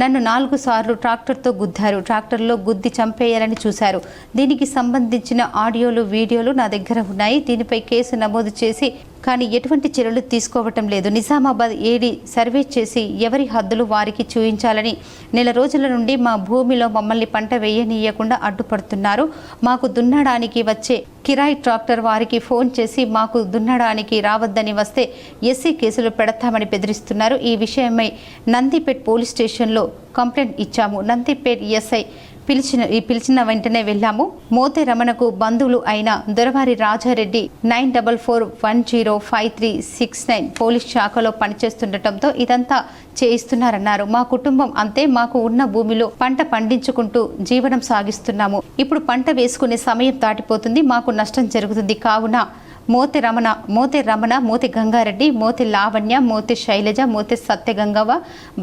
[SPEAKER 1] నన్ను 4 సార్లు ట్రాక్టర్తో గుద్దారు. ట్రాక్టర్లో గుద్ది చంపేయాలని చూశారు. దీనికి సంబంధించిన ఆడియోలు వీడియోలు నా దగ్గర ఉన్నాయి. దీనిపై కేసు నమోదు చేసి కానీ ఎటువంటి చర్యలు తీసుకోవటం లేదు. నిజామాబాద్ ఏడీ సర్వే చేసి ఎవరి హద్దులు వారికి చూయించాలని నెల రోజుల నుండి మా భూమిలో మమ్మల్ని పంట వేయనీయకుండా అడ్డుపడుతున్నారు. మాకు దున్నడానికి వచ్చే కిరాయి ట్రాక్టర్ వారికి ఫోన్ చేసి మాకు దున్నడానికి రావద్దని వస్తే ఎస్సీ కేసులు పెడతామని బెదిరిస్తున్నారు. ఈ విషయమై నందిపేట్ పోలీస్ స్టేషన్లో కంప్లైంట్ ఇచ్చాము. నందిపేట్ ఎస్ఐ పిలిచిన వెంటనే వెళ్ళాము. మోతే రమణకు బంధువులు అయిన దొరవారి రాజారెడ్డి 9441053669 పోలీస్ శాఖలో పనిచేస్తుండటంతో ఇదంతా చేయిస్తున్నారన్నారు. మా కుటుంబం అంతే. మాకు ఉన్న భూమిలో పంట పండించుకుంటూ జీవనం సాగిస్తున్నాము. ఇప్పుడు పంట వేసుకునే సమయం దాటిపోతుంది. మాకు నష్టం జరుగుతుంది. కావున మోతే రమణ, మోతే గంగారెడ్డి, మోతే లావణ్య, మోతే శైలజ, మోతే సత్యగంగవ్వ,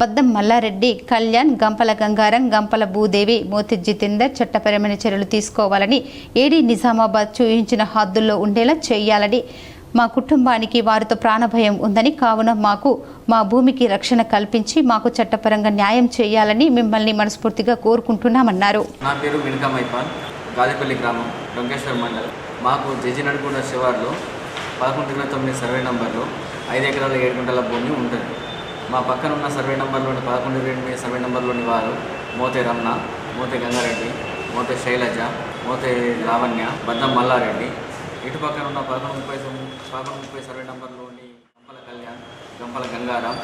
[SPEAKER 1] బద్దం మల్లారెడ్డి, కళ్యాణ్, గంపల గంగారం, గంపల భూదేవి, మోతే జితేందర్ చట్టపరమైన చర్యలు తీసుకోవాలని, ఏడీ నిజామాబాద్ చూయించిన హద్దుల్లో ఉండేలా చేయాలని, మా కుటుంబానికి వారితో ప్రాణభయం ఉందని, కావున మా భూమికి రక్షణ కల్పించి మాకు చట్టపరంగా న్యాయం చేయాలని మిమ్మల్ని మనస్ఫూర్తిగా కోరుకుంటున్నామన్నారు.
[SPEAKER 14] నా పేరు మినకా మైపాల్, గాదేపల్లి గ్రామం, డొంకేశ్వర్ మండలం. మాకు జేజీ నడుకుడ శివార్లో 1129 సర్వే నంబర్లో 5 ఎకరాల 7 గుంటల భూమి ఉంటుంది. మా పక్కన ఉన్న సర్వే నంబర్లోని 1128 సర్వే నంబర్లోని వారు మోతే రమణ, మోతే గంగారెడ్డి, మోతే శైలజ, మోతే లావణ్య, బద్దం మల్లారెడ్డి. ఇటు పక్కన ఉన్న 1130 సర్వే నంబర్లోని గంపల కళ్యాణ్, గంపల గంగారాం.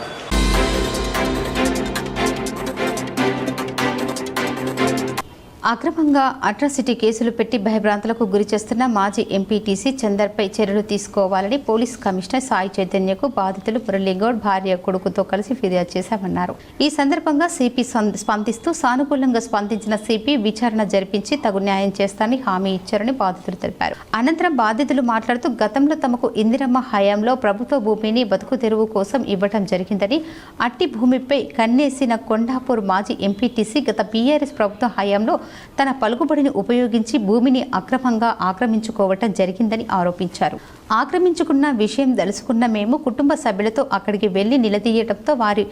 [SPEAKER 1] అక్రమంగా అట్రాసిటీ కేసులు పెట్టి భయభ్రాంతులకు గురి చేస్తున్న మాజీ ఎంపీటీసీ చందర్పై చర్యలు తీసుకోవాలని పోలీస్ కమిషనర్ సాయి చైతన్యకు బాధితులు మురళీగౌడ్ భార్య కొడుకుతో కలిసి ఫిర్యాదు చేశామన్నారు. ఈ సందర్భంగా సిపి స్పందిస్తూ సానుకూలంగా స్పందించిన సిపి విచారణ జరిపించి తగు న్యాయం చేస్తానని హామీ ఇచ్చారని బాధితులు తెలిపారు. అనంతరం బాధితులు మాట్లాడుతూ గతంలో తమకు ఇందిరమ్మ హయాంలో ప్రభుత్వ భూమిని బతుకు తెరువు కోసం ఇవ్వడం జరిగిందని, అట్టి భూమిపై కన్నేసిన కొండాపూర్ మాజీ ఎంపీటీసీ గత బీఆర్ఎస్ ప్రభుత్వ హయాంలో తన పలుకుబడిని ఉపయోగించి భూమిని అక్రమంగా ఆక్రమించుకోవటం జరిగిందని ఆరోపించారు. ఆక్రమించుకున్న విషయం తెలుసుకున్న మేము కుటుంబ సభ్యులతో అక్కడికి వెళ్లి నిలదీయడంతో వారి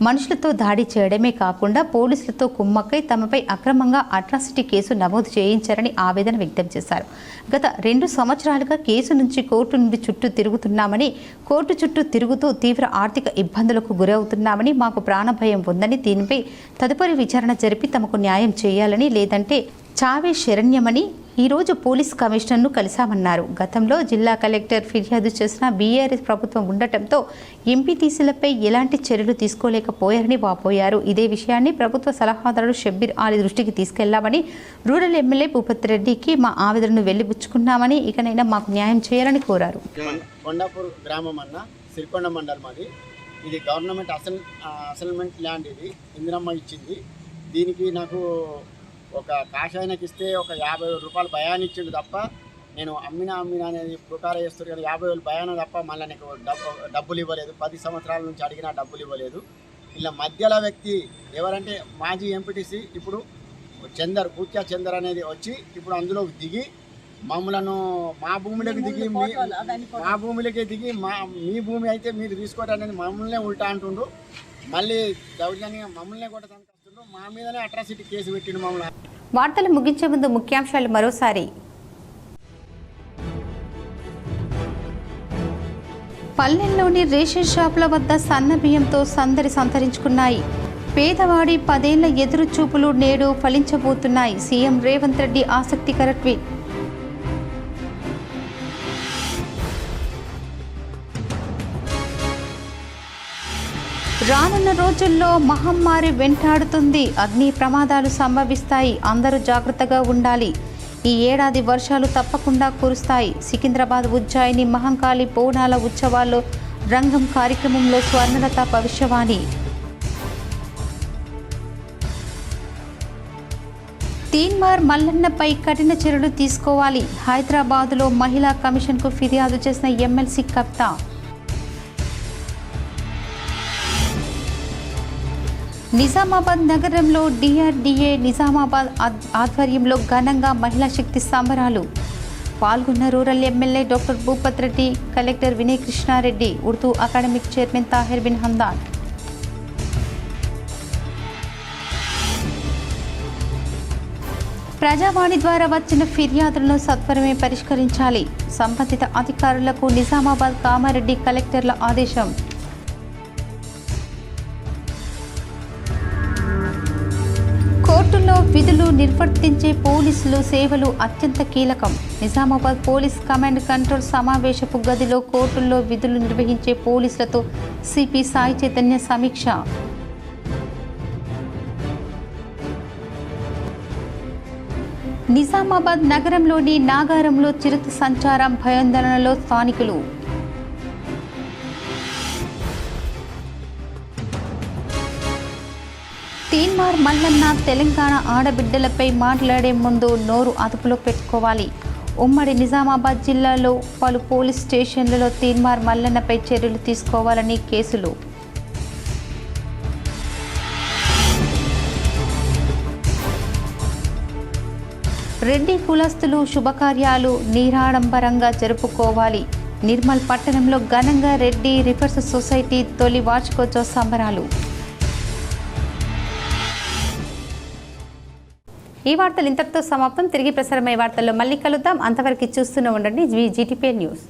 [SPEAKER 1] మనుషులతో దాడి చేయడమే కాకుండా పోలీసులతో కుమ్మక్కై తమపై అక్రమంగా అట్రాసిటీ కేసు నమోదు చేయించారని ఆవేదన వ్యక్తం చేశారు. గత 2 సంవత్సరాలుగా కేసు నుంచి కోర్టు నుండి చుట్టూ తిరుగుతున్నామని, కోర్టు చుట్టూ తిరుగుతూ తీవ్ర ఆర్థిక ఇబ్బందులకు గురవుతున్నామని, మాకు ప్రాణభయం ఉందని, దీనిపై తదుపరి విచారణ జరిపి తమకు న్యాయం చేయాలని, లేదంటే చావే శరణ్యమని ఈరోజు పోలీస్ కమిషనర్ను కలిశామన్నారు. గతంలో జిల్లా కలెక్టర్ ఫిర్యాదు చేసిన బీఆర్ఎస్ ప్రభుత్వం ఉండటంతో ఎంపీటీసీలపై ఎలాంటి చర్యలు తీసుకోలేకపోయారని వాపోయారు. ఇదే విషయాన్ని ప్రభుత్వ సలహాదారుడు షబ్బీర్ ఆలీ దృష్టికి తీసుకెళ్లామని, రూరల్ ఎమ్మెల్యే భూపత్ రెడ్డికి మా ఆవేదనను వెళ్లిబుచ్చుకున్నామని, ఇకనైనా మాకు న్యాయం చేయాలని కోరారు.
[SPEAKER 12] కొండాపూర్ గ్రామం అన్న సిరికొండ మండలం అది. ఇది గవర్నమెంట్ అసైన్మెంట్ ల్యాండ్. ఇది ఇందిరమ్మ ఇచ్చింది. దీనికి నాకు ఒక కాషాయనకి ఇస్తే ఒక 50,000 రూపాయలు భయాన్ని ఇచ్చిండు తప్ప, నేను అమ్మినా అనేది పుకార చేస్తారు కానీ 50,000 భయాన తప్ప మళ్ళీ నాకు డబ్బులు ఇవ్వలేదు. 10 సంవత్సరాల నుంచి అడిగినా డబ్బులు ఇవ్వలేదు. ఇలా మధ్యలో వ్యక్తి ఎవరంటే మాజీ ఎంపీటీసీ ఇప్పుడు కూత్యా చందర్ అనేది వచ్చి ఇప్పుడు అందులో దిగి మమ్మలను మా భూమిలోకి దిగి మీ భూమి అయితే మీరు తీసుకోవటం అనేది మమ్మల్నే ఉల్టా అంటుండు. మళ్ళీ దౌర్జన్యంగా మమ్మల్నే కూడా తనకొస్తుండ్రు. మా మీదనే అట్రాసిటీ కేసు పెట్టిండు మమ్మల్ని.
[SPEAKER 1] వార్తలు ముగించే ముందు ముఖ్యాంశాలు మరోసారి. పల్లెల్లోని రేషన్ షాపుల వద్ద సన్న బియ్యంతో సంతరించుకున్నాయి. పేదవాడి 10 ఏళ్ల ఎదురు చూపులు నేడు ఫలించబోతున్నాయి. సీఎం రేవంత్ రెడ్డి ఆసక్తికర ట్వీట్. రానున్న రోజుల్లో మహమ్మారి వెంటాడుతుంది. అగ్ని ప్రమాదాలు సంభవిస్తాయి. అందరూ జాగ్రత్తగా ఉండాలి. ఈ ఏడాది వర్షాలు తప్పకుండా కురుస్తాయి. సికింద్రాబాద్ ఉజ్జాయిని మహంకాళి బోనాల ఉత్సవాల్లో రంగం కార్యక్రమంలో స్వర్ణలత భవిష్యవాణి. తీన్మార్ మల్లన్నపై కఠిన చర్యలు తీసుకోవాలి. హైదరాబాదులో మహిళా కమిషన్కు ఫిర్యాదు చేసిన ఎమ్మెల్సీ కవిత. నిజామాబాద్ నగరంలో డిఆర్డీఏ నిజామాబాద్ ఆధ్వర్యంలో ఘనంగా మహిళా శక్తి సంబరాలు. పాల్గొన్న rural MLA doctor Bhupath Reddy, collector Vinay Krishna Reddy, Urdu academic chairman Tahir Bin Hamdan. Prajavani ద్వారా వచ్చిన ఫిర్యాదులను సత్వరమే పరిష్కరించాలి. సంబంధిత అధికారులకు నిజామాబాద్, కామారెడ్డి కలెక్టర్ల ఆదేశం. కోర్టుల్లో విధులు నిర్వర్తించే పోలీసులు సేవలు అత్యంత కీలకం. నిజామాబాద్ పోలీస్ కమాండ్ కంట్రోల్ సమావేశపు గదిలో కోర్టుల్లో విధులు నిర్వహించే పోలీసులతో సిపి సాయి చైతన్య సమీక్ష. నిజామాబాద్ నగరంలోని నాగారంలో చిరుత సంచారం, భయాందోళనలో స్థానికులు. తీన్మార్ మల్లన్న తెలంగాణ ఆడబిడ్డలపై మాట్లాడే ముందు నోరు అదుపులో పెట్టుకోవాలి. ఉమ్మడి నిజామాబాద్ జిల్లాలో పలు పోలీస్ స్టేషన్లలో తీన్మార్ మల్లన్నపై చర్యలు తీసుకోవాలని కేసులు. రెడ్డి కులస్తులు శుభకార్యాలు నిరాడంబరంగా జరుపుకోవాలి. నిర్మల్ పట్టణంలో ఘనంగా రెడ్డి రిఫర్స్ సొసైటీ తొలి వార్షికోత్సవ సంబరాలు. ఈ వార్తలు ఇంతటితో సమాప్తం. తిరిగి ప్రసారమయ్యే వార్తల్లో మళ్ళీ కలుద్దాం. అంతవరకు చూస్తూనే ఉండండి GTPL న్యూస్.